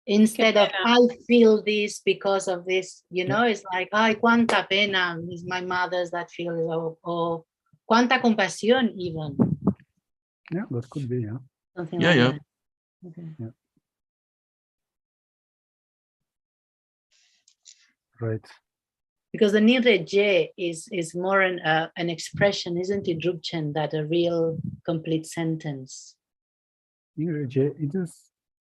S5: Instead of I feel this because of this, it's like, ay, cuánta pena, is my mothers that feel, or cuánta compasión even.
S1: Yeah, that could be, yeah.
S5: Something like that. Okay.
S1: Yeah. Right.
S5: Because the nirje is more an expression, isn't it, Drupchen, that a real complete sentence?
S1: Nirje,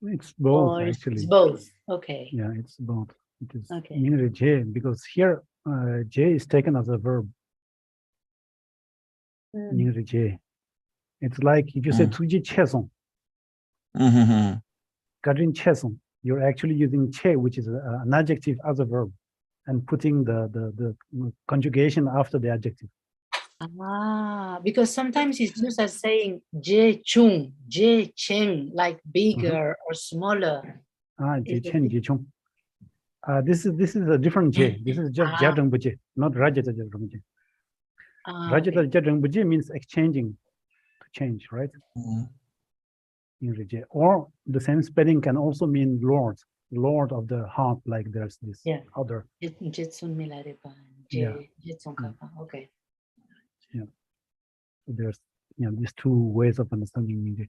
S1: it's both, actually.
S5: It's both, okay.
S1: Yeah, it's both. It is
S5: okay.
S1: nirje, because here J is taken as a verb. Nirje. It's like if you say tuji chesong, Kadrin chesong, you're actually using che, which is an adjective as a verb, and putting the conjugation after the adjective.
S5: Because sometimes it's used as saying je chung, je cheng, like bigger or smaller.
S1: Je chen, je chung. This is a different je. This is just jadrangbu je, not rajata jadrangbu je. Rajata jadrangbu je means exchanging, to change, right? Or the same spelling can also mean Lord of the heart, like there's this other.
S5: Okay.
S1: Yeah. There's these two ways of understanding Ningje.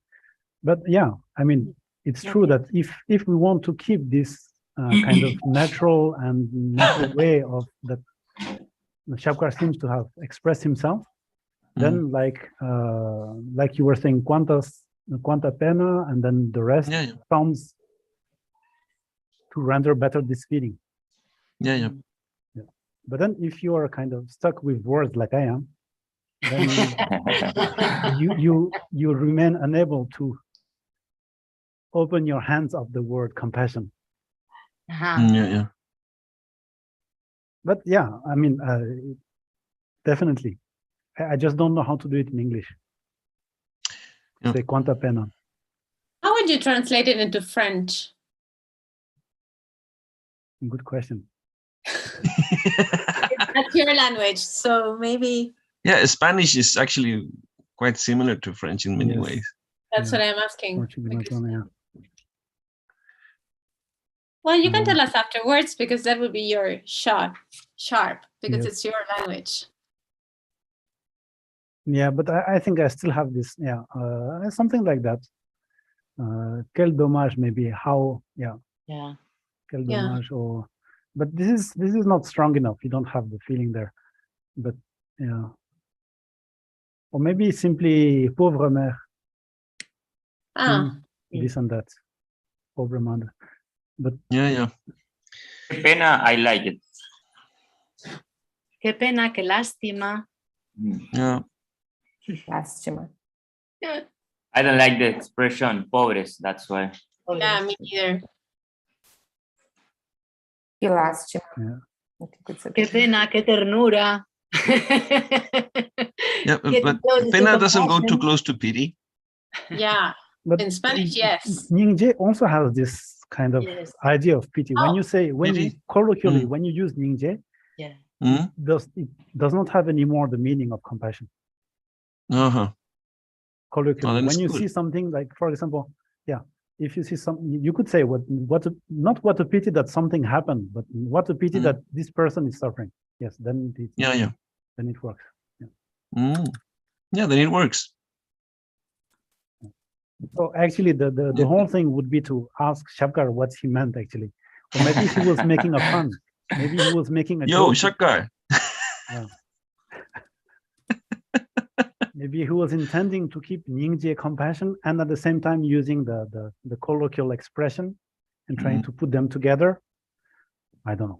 S1: But yeah, I mean, it's true that if we want to keep this kind of natural way of that Shabkar seems to have expressed himself, then like you were saying, quanta pena, and then the rest comes to render better this feeling.
S3: Yeah.
S1: But then if you are kind of stuck with words like I am, then you remain unable to open your hands of the word compassion.
S3: Yeah.
S1: But yeah, I mean, definitely. I just don't know how to do it in English. Say quanta pena.
S2: How would you translate it into French?
S1: Good question.
S2: That's your language, so maybe.
S3: Yeah, Spanish is actually quite similar to French in many ways.
S2: That's what I'm asking.
S1: Yeah.
S2: Well, you can tell us afterwards, because that would be your sharp, because it's your language.
S1: Yeah, but I think I still have this, something like that. Quel dommage, maybe how, quel dommage, or, but this is not strong enough. You don't have the feeling there, but or maybe simply pauvre mère. This and that, pauvre madre. But
S4: Qué pena, I like it.
S5: Qué pena, qué lástima.
S3: Yeah.
S6: Lástima.
S4: I don't like the expression pobres, that's why.
S2: Yeah, me neither.
S6: Qué lástima.
S5: Qué pena, qué ternura.
S3: Yeah, but pena doesn't go too close to pity.
S2: Yeah,
S1: but
S2: in Spanish, yes.
S1: Ningje also has this kind of idea of pity. When you say, colloquially, when you use Ningje, it does not have any more the meaning of compassion. Colloquially, when you see something like, for example, if you see something, you could say, not what a pity that something happened, but what a pity that this person is suffering. Yes, then then it works.
S3: Yeah, then it works.
S1: So actually, the whole thing would be to ask Shabkar what he meant actually, or maybe he was making a pun. Maybe he was making a joke.
S3: Shabkar.
S1: Maybe he was intending to keep Ningje compassion and at the same time using the colloquial expression and trying to put them together. I don't know.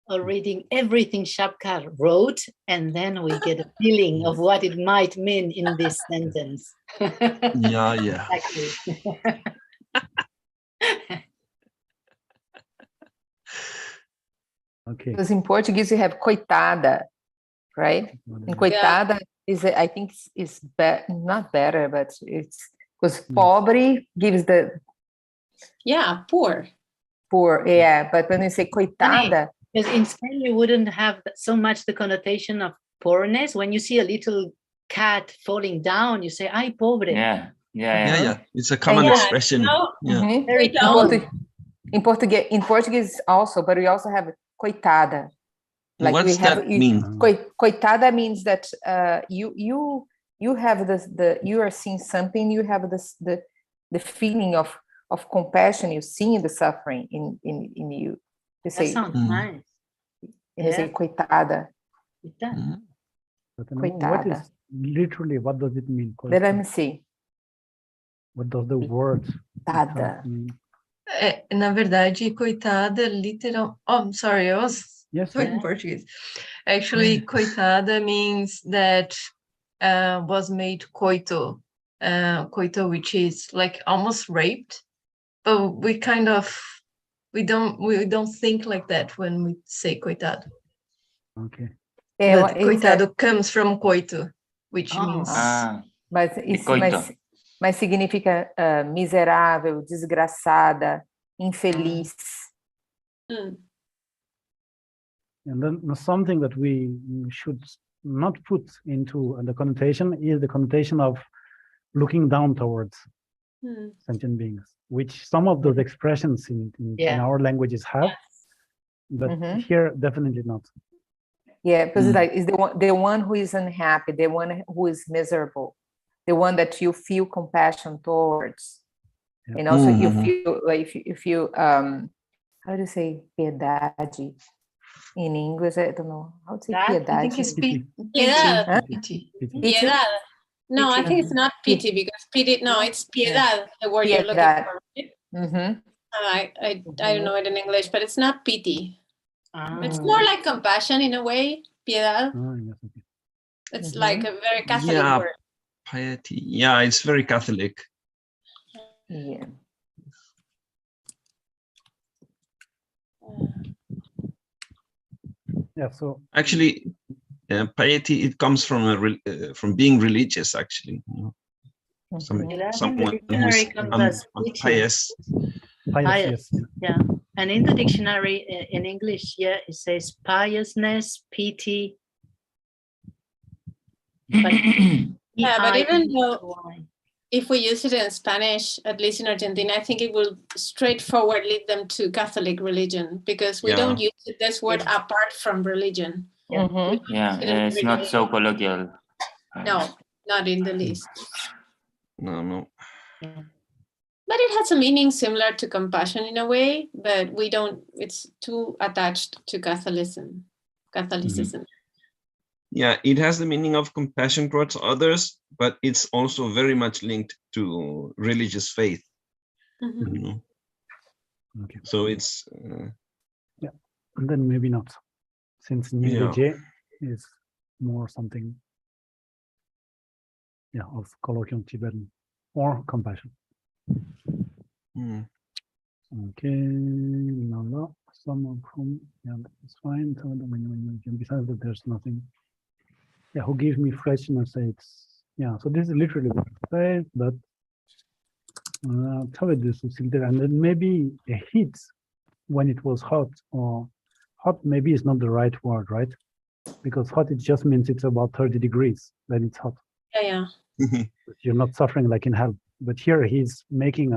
S5: Or reading everything Shabkar wrote, and then we get a feeling of what it might mean in this sentence.
S3: Yeah.
S1: Okay.
S6: Because in Portuguese you have coitada. right? And coitada is, I think, is not better, but it's because pobre gives the
S2: poor.
S6: Poor, yeah. But when you say coitada,
S5: because in Spain you wouldn't have so much the connotation of poorness. When you see a little cat falling down, you say "ay pobre."
S3: Yeah. It's a common expression.
S5: Very common.
S6: In Portuguese also, but we also have coitada. Like
S3: what's that mean?
S6: Coitada means that you have you are seeing something, you have the feeling of compassion, you seeing the suffering in you. You say,
S5: that sounds nice.
S6: You say coitada.
S1: What is literally, what does it mean?
S6: Let me see.
S1: What does the word
S6: mean?
S7: Na verdade, coitada, literal. Oh, I'm sorry, I was talking Portuguese. Actually, coitada means that was made coito, which is like almost raped, but we kind of we don't think like that when we say coitado.
S1: Okay.
S7: But coitado comes from coito, which means.
S6: Mas significa miserável, desgraçada, infeliz.
S1: And then something that we should not put into the connotation is the connotation of looking down towards sentient beings, which some of those expressions in our languages have, but here definitely not.
S6: Yeah, because it's the one who is unhappy, the one who is miserable, the one that you feel compassion towards, and also you feel like if you how do you say piedade in English? I don't know how to say piedade.
S7: I think it's pity.
S2: Piedad. No, I think it's not pity because pity. No, it's piedad. The word you're looking for. I don't know it in English, but it's not pity. It's more like compassion in a way. Piedad. It's like a very Catholic word.
S3: Piety. Yeah, it's very Catholic.
S6: Yeah.
S1: Yeah. So
S3: actually, piety, it comes from being religious. Actually, someone who's pious.
S5: Pious. Yeah. And in the dictionary in English, it says piousness, pity.
S2: But even though if we use it in Spanish, at least in Argentina, I think it will straightforward lead them to Catholic religion because we don't use this word apart from religion.
S4: It's not so colloquial.
S2: No, not in the least.
S3: No.
S2: But it has a meaning similar to compassion in a way, but we don't, it's too attached to Catholicism.
S3: Yeah, it has the meaning of compassion towards others, but it's also very much linked to religious faith. Okay. So it's
S1: and then maybe not, since Nyingbeje is more something of colloquial Tibetan or compassion. Okay, some of whom, it's fine. Besides that, there's nothing. Who gives me freshness? It's so this is literally what it says, but and then maybe a heat when it was hot, or hot maybe is not the right word, right? Because hot, it just means it's about 30 degrees, then it's hot. You're not suffering like in hell. But here he's making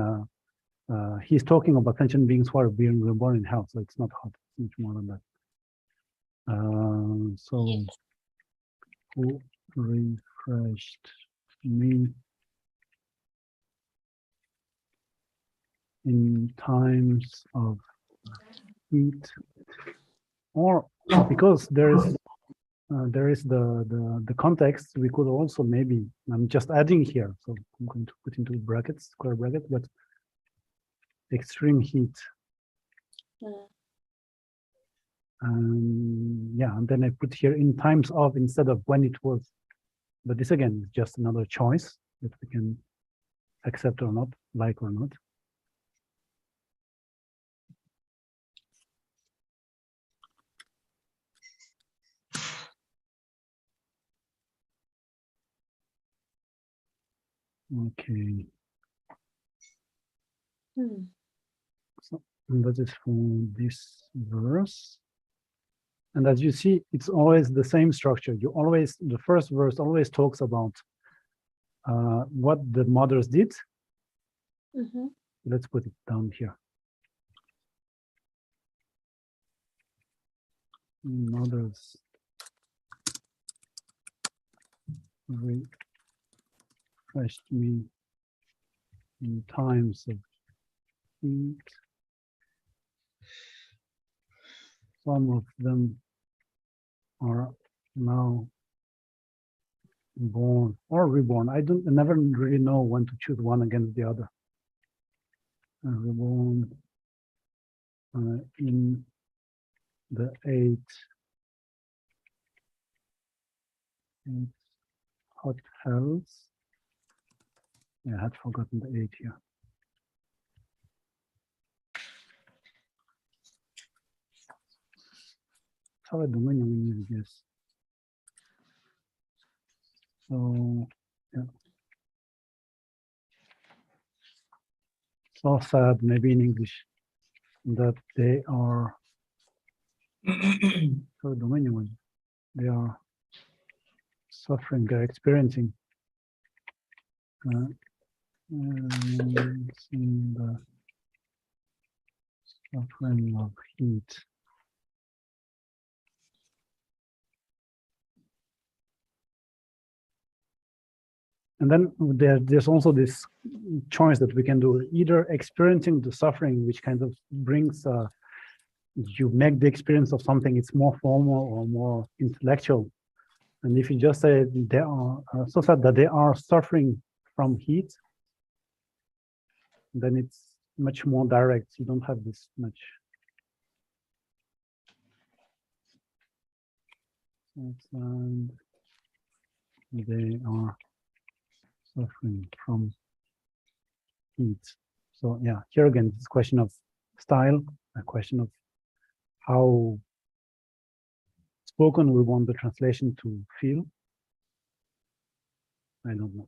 S1: he's talking about sentient beings who are being reborn in hell, so it's not hot, it's much more than that. So who refreshed me in times of heat, or because there is the context, we could also maybe, I'm just adding here, so I'm going to put into brackets, square bracket, but extreme heat. And then I put here in times of instead of when it was. But this again is just another choice that we can accept or not, like or not. Okay.
S2: Hmm.
S1: So that is for this verse. And as you see, it's always the same structure. The first verse always talks about what the mothers did.
S2: Mm-hmm.
S1: Let's put it down here. Mothers refreshed me in times of heat. Some of them are now born or reborn. I never really know when to choose one against the other. Reborn in the eight hot hells. Yeah, I had forgotten the 8 here. How I do many yes. So yeah. So sad, maybe in English, that they are so they are suffering, they're experiencing in the suffering of heat. And then there's also this choice that we can do, either experiencing the suffering, which kind of brings, you make the experience of something, it's more formal or more intellectual. And if you just say they are so sad that they are suffering from heat, then it's much more direct. You don't have this much. And they are suffering from heat. So yeah, here again, it's a question of style, a question of how spoken we want the translation to feel. I don't know.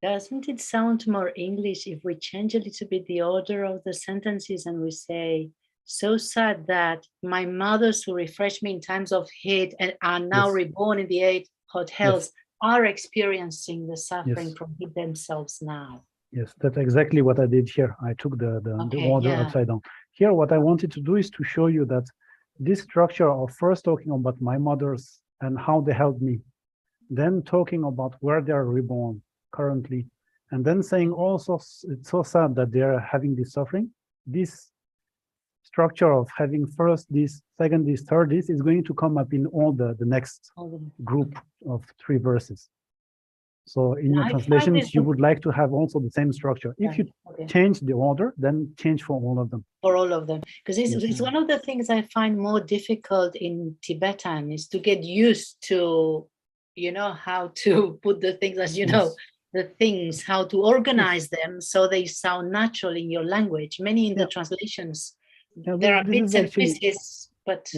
S5: Doesn't it sound more English if we change a little bit the order of the sentences and we say, so sad that my mothers who refreshed me in times of heat and are now reborn in the 8 hot hells are experiencing the suffering from heat themselves now.
S1: Yes, that's exactly what I did here. I took the order upside down. Here, what I wanted to do is to show you that this structure of first talking about my mothers and how they helped me, then talking about where they are reborn currently, and then saying also it's so sad that they're having this suffering. This structure of having first this, second this, third this is going to come up in all the next group of 3 verses. So in your translations, you would like to have also the same structure. If you change the order, then change for all of them.
S5: For all of them. Because it's one of the things I find more difficult in Tibetan is to get used to, you know, how to put the things, as you know, the things, how to organize them so they sound natural in your language. Many in the translations, there are bits and pieces, but...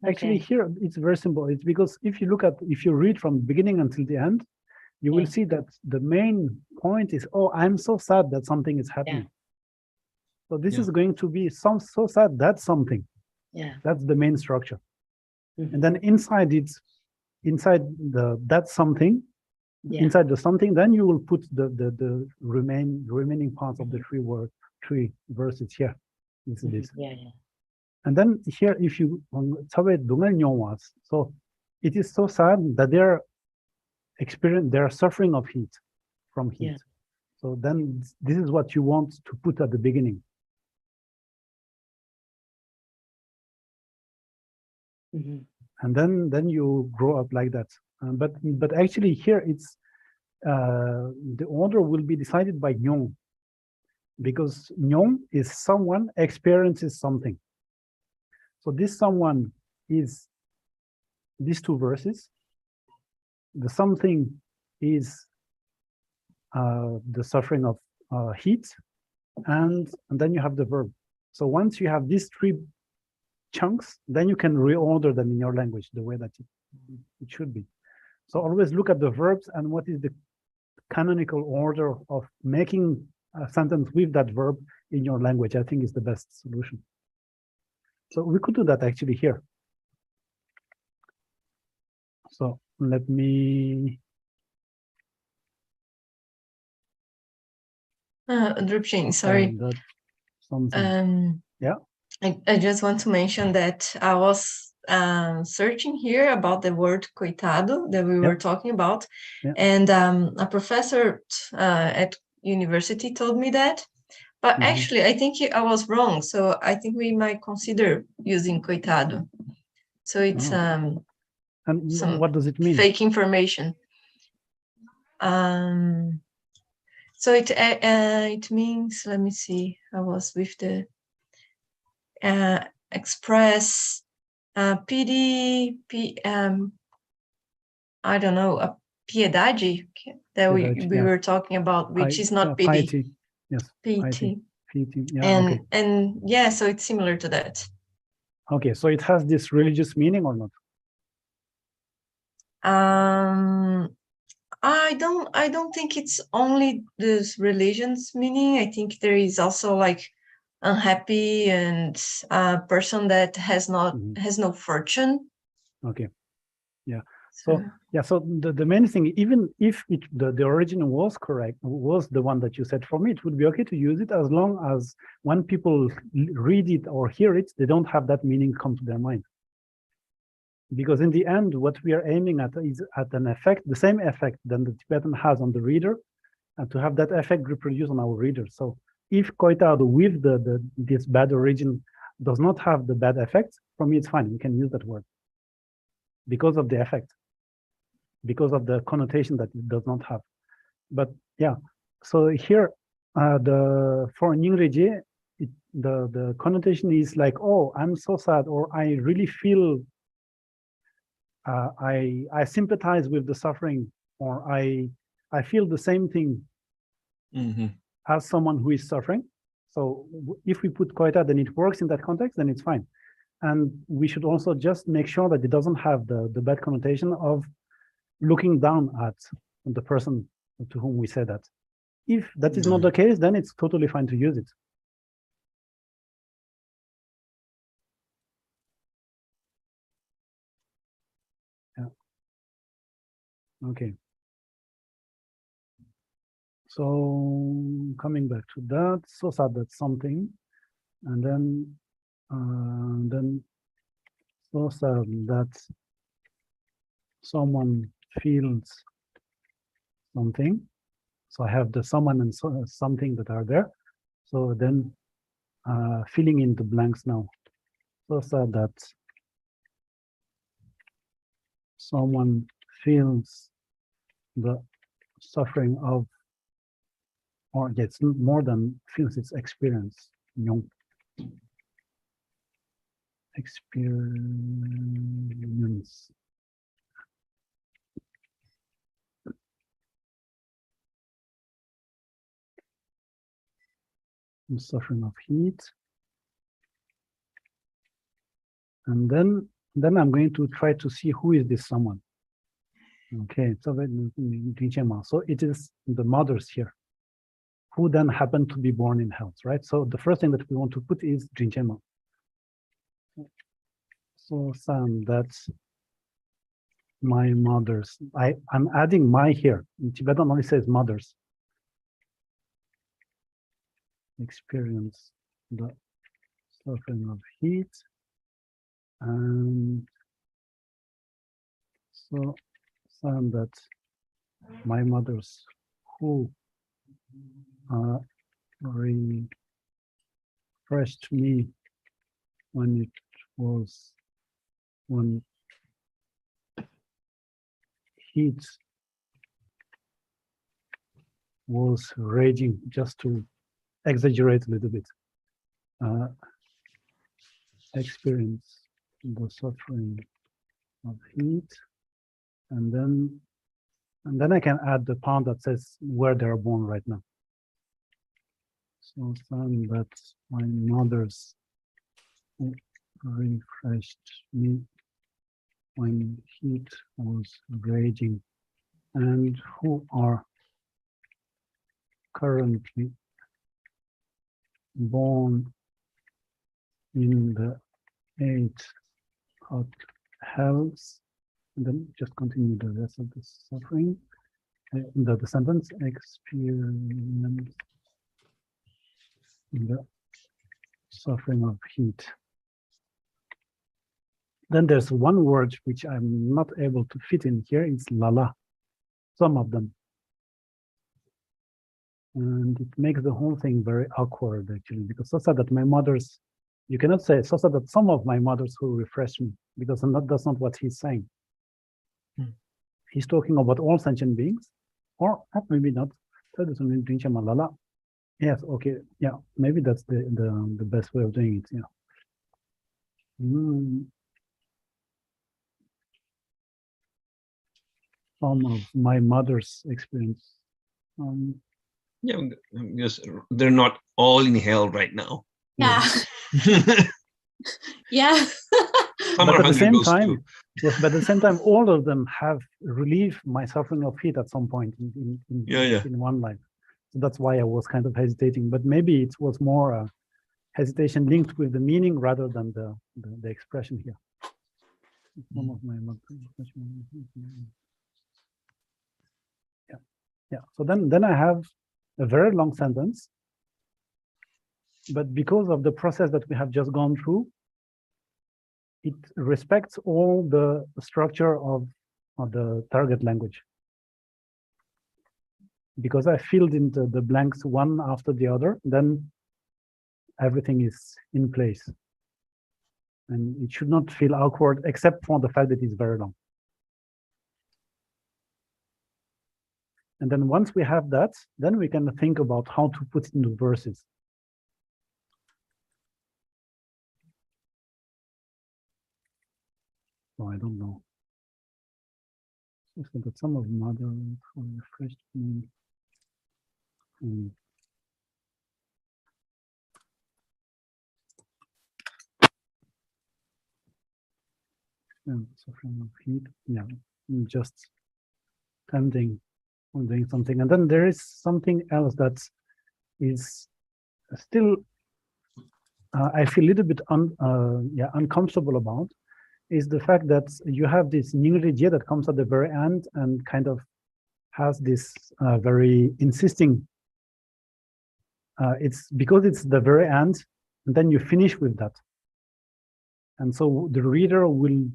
S1: Actually, here it's very simple. It's because if you read from the beginning until the end, you will see that the main point is, oh, I'm so sad that something is happening. So this is going to be so sad that's something. That's the main structure. And then inside that's something, inside the something, then you will put the remaining parts of the 3 verses here. This. And then here, if you so it is so sad that they're suffering of heat, from heat. So then this is what you want to put at the beginning. And then you grow up like that. But actually here it's the order will be decided by Nyong, because Nyong is someone experiences something. So this someone is these 2 verses. The something is the suffering of heat, and then you have the verb. So once you have these 3 chunks, then you can reorder them in your language the way that it should be. So always look at the verbs and what is the canonical order of making a sentence with that verb in your language, I think is the best solution. So we could do that actually here. So let me.
S7: Drupchin, sorry.
S1: Yeah.
S7: I just want to mention that I was searching here about the word coitado that we were talking about. And a professor at university told me that. But actually, I think I was wrong. So I think we might consider using coitado. So it's
S1: and what does it mean?
S7: Fake information. So it means, let me see. I was with the express pity, I don't know, a piedade that we were talking about, which is not pity.
S1: Piety. Yes.
S7: Piety.
S1: Yeah,
S7: and yeah, so it's similar to that.
S1: Okay, so it has this religious meaning or not?
S7: I don't think it's only this religion's meaning. I think there is also like unhappy and a person that has no fortune.
S1: Okay. Yeah. So the main thing, even if the origin was correct, was the one that you said, for me it would be okay to use it as long as when people read it or hear it, they don't have that meaning come to their mind. Because in the end, what we are aiming at is at an effect, the same effect than the Tibetan has on the reader, and to have that effect reproduced on our reader. So if coitado with this bad origin does not have the bad effect, for me it's fine. We can use that word because of the effect, because of the connotation that it does not have. But yeah, so here for Nyingreje, the connotation is like, oh, I'm so sad, or I really feel I sympathize with the suffering, or I feel the same thing as someone who is suffering. So if we put koita, then it works in that context, then it's fine. And we should also just make sure that it doesn't have the bad connotation of looking down at the person to whom we say that. If that is not the case, then it's totally fine to use it. Okay. So coming back to that, so sad that's something, and then so sad that someone feels something. So I have the someone and something that are there. So then filling in the blanks now. So sad that someone feels the suffering of, or it's more than feels, it's experience. Experience. Suffering of heat. And then I'm going to try to see who is this someone. Okay, so it is the mothers here, who then happen to be born in health, right? So the first thing that we want to put is Drinchema. So Sam, that's my mothers. I'm adding my here. In Tibetan only says mothers. Experience the suffering of heat. And so Sam, that's my mothers who refreshed me when heat was raging, just to exaggerate a little bit. Experience the suffering of heat, and then I can add the pound that says where they are born right now. So Sam, that's my mothers who refreshed me when heat was raging, and who are currently born in the 8 hot hells, and then just continue the rest of the suffering. The sentence experience the suffering of heat. Then there's one word which I'm not able to fit in here. It's lala, some of them. And it makes the whole thing very awkward, actually, because Sosa that my mother's, you cannot say Sosa that some of my mothers who refresh me, because that's not what he's saying. He's talking about all sentient beings, or maybe not. Yes, okay, yeah, maybe that's the best way of doing it, yeah. Some of my mother's experience.
S3: Yeah, because they're not all in hell right now.
S2: Yeah. Yeah.
S1: But at the same time, yes, but at the same time, all of them have relieved my suffering of heat at some point in one life. So that's why I was kind of hesitating. But maybe it was more hesitation linked with the meaning rather than the expression here. Some of my yeah. So then I have a very long sentence, but because of the process that we have just gone through, it respects all the structure of the target language. Because I filled in the blanks one after the other, then everything is in place. And it should not feel awkward, except for the fact that it's very long. And then once we have that, then we can think about how to put it into verses. So I don't know. So that some of mother refreshed me. Suffering of heat. Yeah, just tending on doing something. And then there is something else that is still I feel a little bit uncomfortable about, is the fact that you have this Nyingreje that comes at the very end and kind of has this very insisting. It's because it's the very end, and then you finish with that. And so the reader will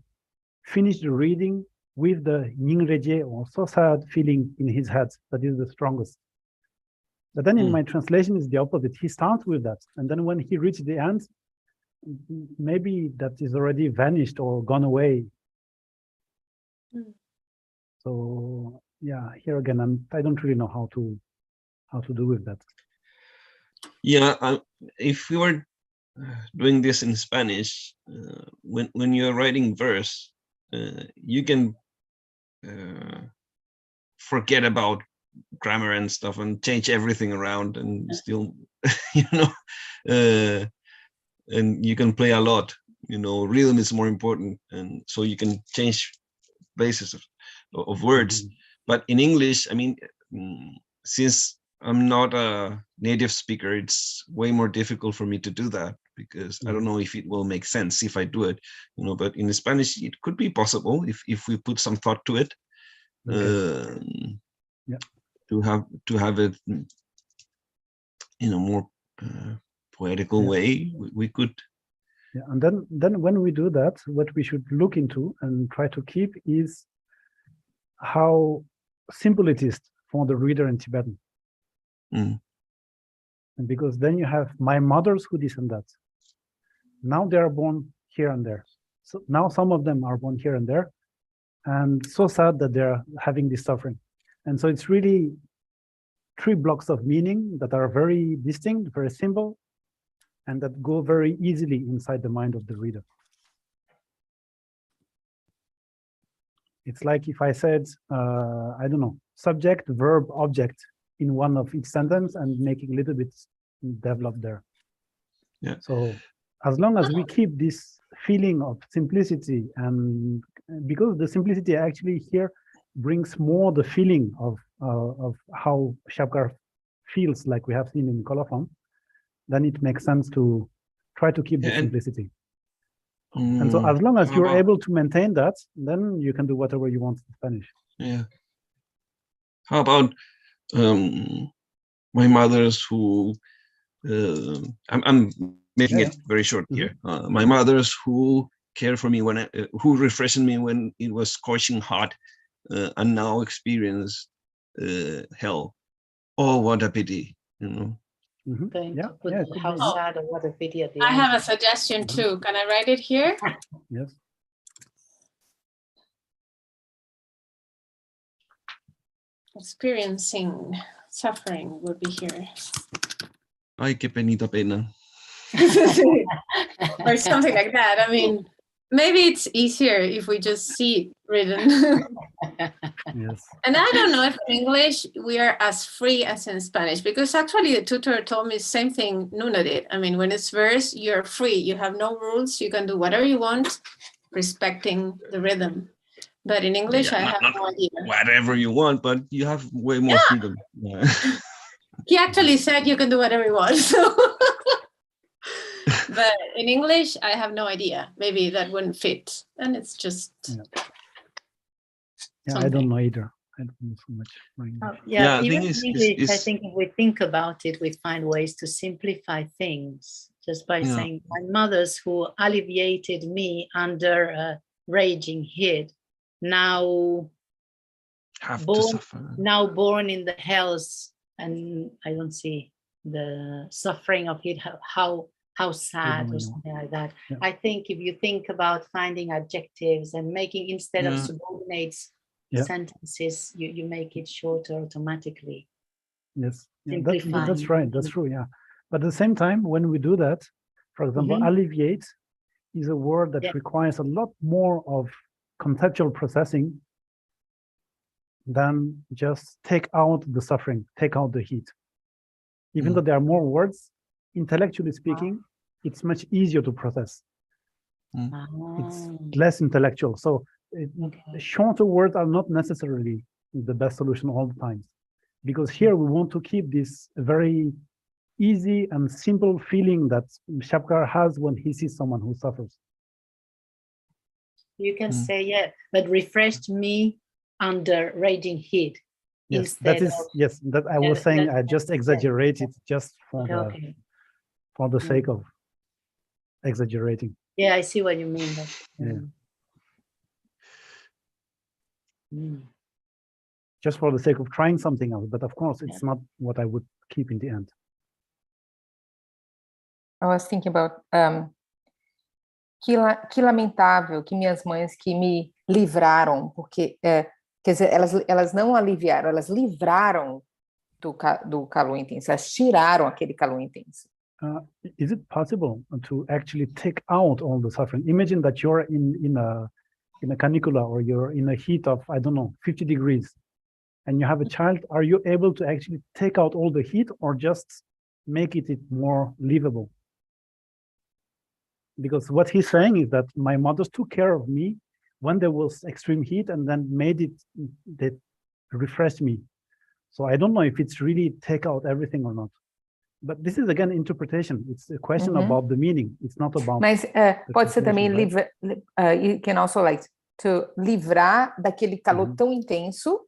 S1: finish the reading with the Nyingreje or Sosa feeling in his head that is the strongest. But then in my translation is the opposite. He starts with that, and then when he reaches the end, maybe that is already vanished or gone away. So yeah, here again, I don't really know how to do with that.
S3: Yeah, if we were doing this in Spanish, when you're writing verse, you can forget about grammar and stuff and change everything around and still, and you can play a lot. Rhythm is more important, and so you can change bases of words. But in English, I mean, since I'm not a native speaker, it's way more difficult for me to do that, because I don't know if it will make sense if I do it, but in Spanish, it could be possible if we put some thought to it, to have it, more poetical way, we could.
S1: Yeah, and then when we do that, what we should look into and try to keep is how simple it is for the reader in Tibetan. And because then you have my mothers who this and that. Now they are born here and there. So now some of them are born here and there, and so sad that they're having this suffering. And so it's really 3 blocks of meaning that are very distinct, very simple, and that go very easily inside the mind of the reader. It's like if I said, I don't know, subject, verb, object in one of each sentence and making a little bit developed there.
S3: Yeah.
S1: So as long as we keep this feeling of simplicity, and because the simplicity actually here brings more the feeling of how Shabkar feels like we have seen in colophon, then it makes sense to try to keep the simplicity. And so as long as you're able to maintain that, then you can do whatever you want in Spanish.
S3: Yeah. How about my mothers who, I'm making it very short here. My mothers who care for me when who refreshed me when it was scorching hot, and now experience hell. Oh, what a pity, you know.
S5: How sad or what a pity at the
S2: I
S5: end.
S2: have a suggestion too. Can I write it here?
S1: Yes.
S2: Experiencing suffering would be here.
S3: Ay, qué penita pena.
S2: Or something like that. I mean, maybe it's easier if we just see it written.
S1: Yes.
S2: And I don't know if in English we are as free as in Spanish, because actually the tutor told me the same thing Nuna did. I mean, when it's verse, you're free. You have no rules. You can do whatever you want, respecting the rhythm. But in English, I have no idea.
S3: Whatever you want, but you have way more freedom.
S2: He actually said you can do whatever you want. So. But in English, I have no idea. Maybe that wouldn't fit. And it's just...
S1: Yeah, I don't know either. I don't know so much.
S5: Yeah, even in English, I think if we think about it, we find ways to simplify things just by saying, my mothers who alleviated me under a raging heat, now born in the hells, and I don't see the suffering of it, how sad or something like that. Yeah. I think if you think about finding adjectives and making, instead of subordinates, sentences, you make it shorter automatically.
S1: Yes, that's right, that's true, yeah. But at the same time, when we do that, for example, alleviate is a word that requires a lot more of conceptual processing than just take out the suffering, take out the heat. Even though there are more words, intellectually speaking, it's much easier to process. It's less intellectual. So shorter words are not necessarily the best solution all the time. Because here we want to keep this very easy and simple feeling that Shabkar has when he sees someone who suffers.
S5: You can say, but refreshed me under raging heat.
S1: Yes, that is, that I was saying, I just exaggerated just for the sake of exaggerating.
S5: Yeah, I see what you mean.
S1: Just for the sake of trying something else, but of course it's not what I would keep in the end.
S6: I was thinking about que lamentável que minhas mães que me livraram, porque quer dizer, elas não aliviaram, elas livraram do calor intenso, elas tiraram aquele calor intenso.
S1: Is it possible to actually take out all the suffering? Imagine that you're in a canicula, or you're in a heat of, I don't know, 50 degrees, and you have a child. Are you able to actually take out all the heat, or just make it more livable? Because what he's saying is that my mothers took care of me when there was extreme heat, and then that refreshed me. So I don't know if it's really take out everything or not. But this is again interpretation. It's a question about the meaning. It's not about.
S6: Mas pode ser também you can also like to livrar daquele calor tão intenso.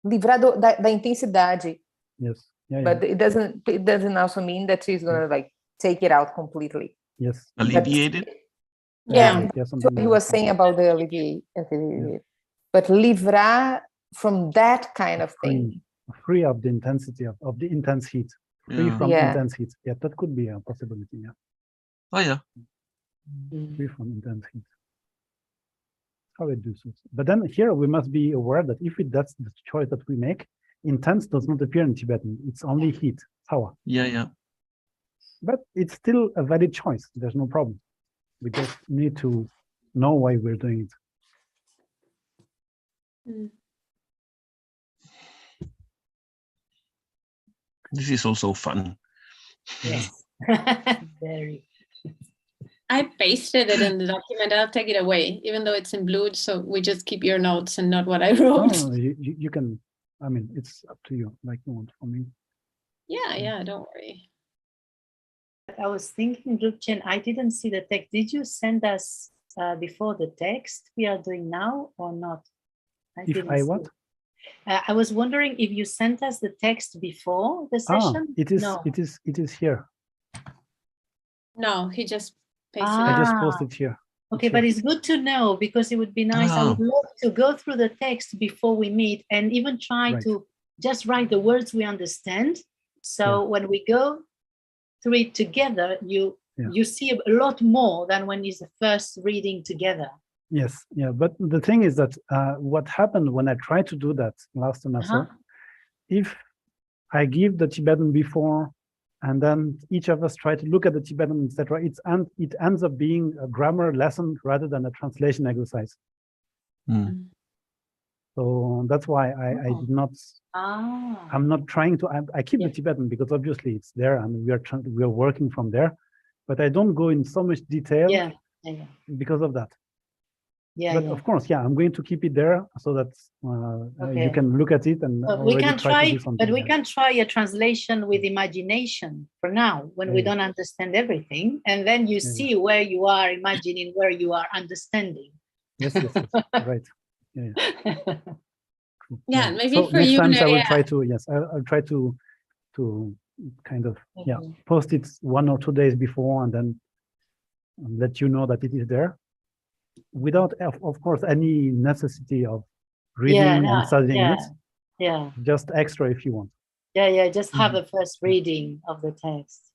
S6: Livrar da intensidade.
S1: Yes.
S6: But it doesn't also mean that he's gonna like take it out completely.
S1: Yes.
S3: Alleviated.
S6: Yeah. So he was saying about the alleviate, but livrar from that kind of thing.
S1: Free of the intensity of the intense heat. Free from intense heat. Yeah, that could be a possibility. Yeah.
S3: Oh yeah.
S1: Free from intense heat. How it do so. But then here we must be aware that if that's the choice that we make, intense does not appear in Tibetan. It's only heat. Hawa.
S3: Yeah.
S1: But it's still a valid choice. There's no problem. We just need to know why we're doing it.
S3: This is also fun.
S5: Yes. Very.
S2: I pasted it in the document. I'll take it away, even though it's in blue. So we just keep your notes and not what I wrote.
S1: No, you can. I mean, it's up to you, like you want for me.
S2: Yeah, don't worry.
S5: I was thinking, Drupchen, I didn't see the text. Did you send us before the text we are doing now or not?
S1: What?
S5: I was wondering if you sent us the text before the session.
S1: It is.
S5: No.
S1: It is here.
S2: No, he just pasted
S1: I
S2: it.
S1: just posted here.
S5: Okay, but it's good to know because it would be nice. I would love to go through the text before we meet and even try to just write the words we understand. So when we go through it together, you see a lot more than when it's the first reading together.
S1: Yes, yeah. But the thing is that what happened when I tried to do that last semester, if I give the Tibetan before, and then each of us try to look at the Tibetan, etc., it ends up being a grammar lesson rather than a translation exercise. So that's why I did not. I'm not trying to. I keep the Tibetan because obviously it's there, and we are working from there. But I don't go in so much detail because of that. But of course, I'm going to keep it there so that you can look at it and
S5: we can try.
S1: To do something.
S5: But we can try a translation with imagination for now when we don't understand everything, and then you see where you are imagining, where you are understanding.
S1: Yes, right.
S2: Yeah, maybe
S1: so
S2: for
S1: next
S2: you,
S1: time
S2: Nerea,
S1: I will try to. Yes, I'll try to kind of post it 1 or 2 days before, and then let you know that it is there, without of course any necessity of reading and studying it. Just extra if you want.
S5: Just have a first reading of the text.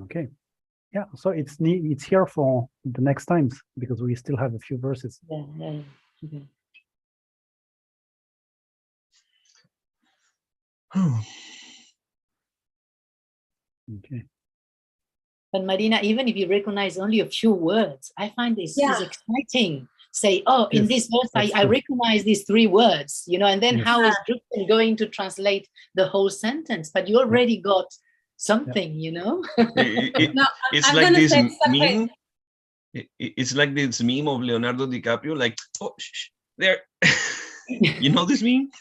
S1: Okay. Yeah, so it's here for the next times because we still have a few verses. Okay.
S5: But Marina, even if you recognize only a few words, I find this is exciting. Say, in this verse, I recognize these 3 words, and then how is Drupal going to translate the whole sentence? But you already got something,
S3: It's like this meme. It's like this meme of Leonardo DiCaprio, like, there. You know this meme?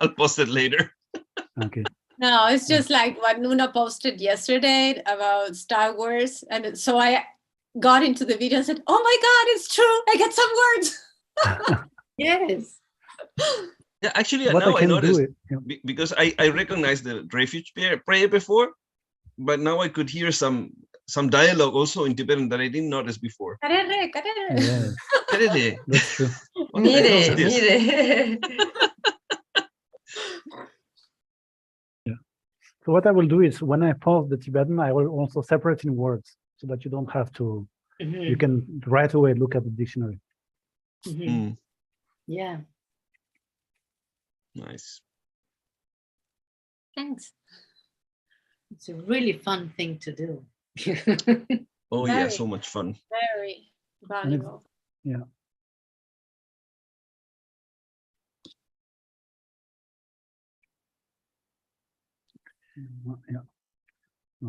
S3: I'll post it later.
S1: Okay.
S2: No, it's just like what Nuna posted yesterday about Star Wars. And so I got into the video and said, oh my God, it's true. I get some words.
S5: Yes.
S3: Yeah, actually, now I noticed because I recognized the refuge prayer before, but now I could hear some dialogue also in Tibetan that I didn't notice before.
S2: Karere.
S1: Yes. That's true.
S7: Mire.
S1: So what I will do is when I post the Tibetan, I will also separate in words so that you don't have to, you can right away look at the dictionary.
S5: Yeah.
S3: Nice.
S2: Thanks.
S5: It's a really fun thing to do.
S3: Yeah, so much fun.
S2: Very valuable.
S1: Yeah.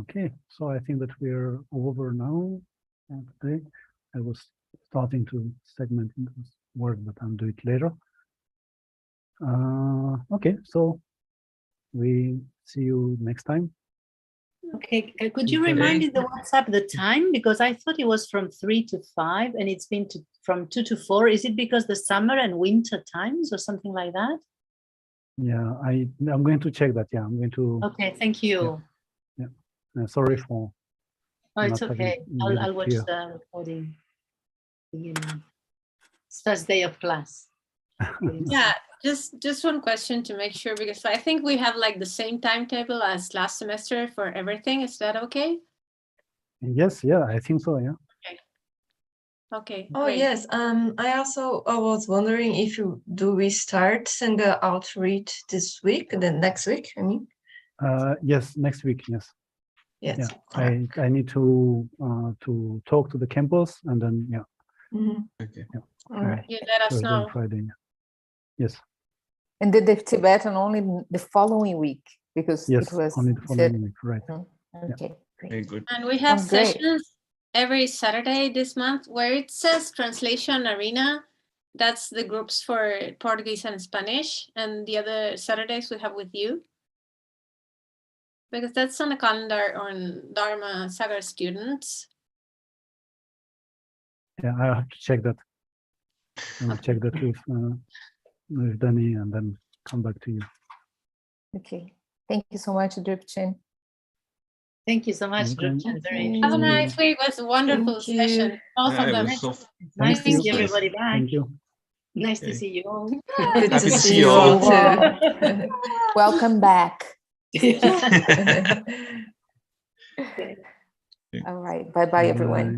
S1: Okay, so I think that we're over now today. I was starting to segment into this word, but I'll do it later. Okay, so we see you next time.
S5: Okay, could you remind in the WhatsApp the time? Because I thought it was from 3 to 5 and it's been from 2 to 4. Is it because the summer and winter times or something like that?
S1: Yeah, I'm going to check that. Yeah, I'm going to.
S5: Okay, thank you.
S1: Yeah. Sorry for.
S5: Oh, it's okay. I'll watch the recording. It's first day of class.
S2: Yeah, just one question to make sure, because I think we have like the same timetable as last semester for everything. Is that okay?
S1: Yes, yeah, I think so, yeah.
S2: Okay.
S7: Oh, great. Yes. I also was wondering if we start send the outreach this week, then next week, I mean?
S1: Yes, next week, yes.
S7: Yes.
S1: Yeah, I need to talk to the campus and then, yeah.
S3: Okay.
S1: Yeah.
S7: All right.
S2: You let us know.
S1: Friday, yeah. Yes.
S6: And did the Tibetan only the following week because
S1: yes,
S6: it was
S1: only the following week, right?
S6: Okay, great.
S3: Very good.
S2: And we have sessions every Saturday this month where it says Translation Arena, That's the groups for Portuguese and Spanish, and the other Saturdays we have with you. Because that's on the calendar on Dharma Sagar students.
S1: Yeah, I have to check that. I will check that with Danny and then come back to you.
S6: Okay. Thank you so much, Drupchen.
S5: Thank you so much, Drupchen. Very interesting.
S2: Have a nice week. It was a wonderful session. Both of them.
S5: Nice to see everybody back.
S1: Thank you.
S5: Nice to see you all.
S7: Good to see you all too.
S6: Welcome back.
S5: Okay.
S6: All right. Bye-bye, everyone.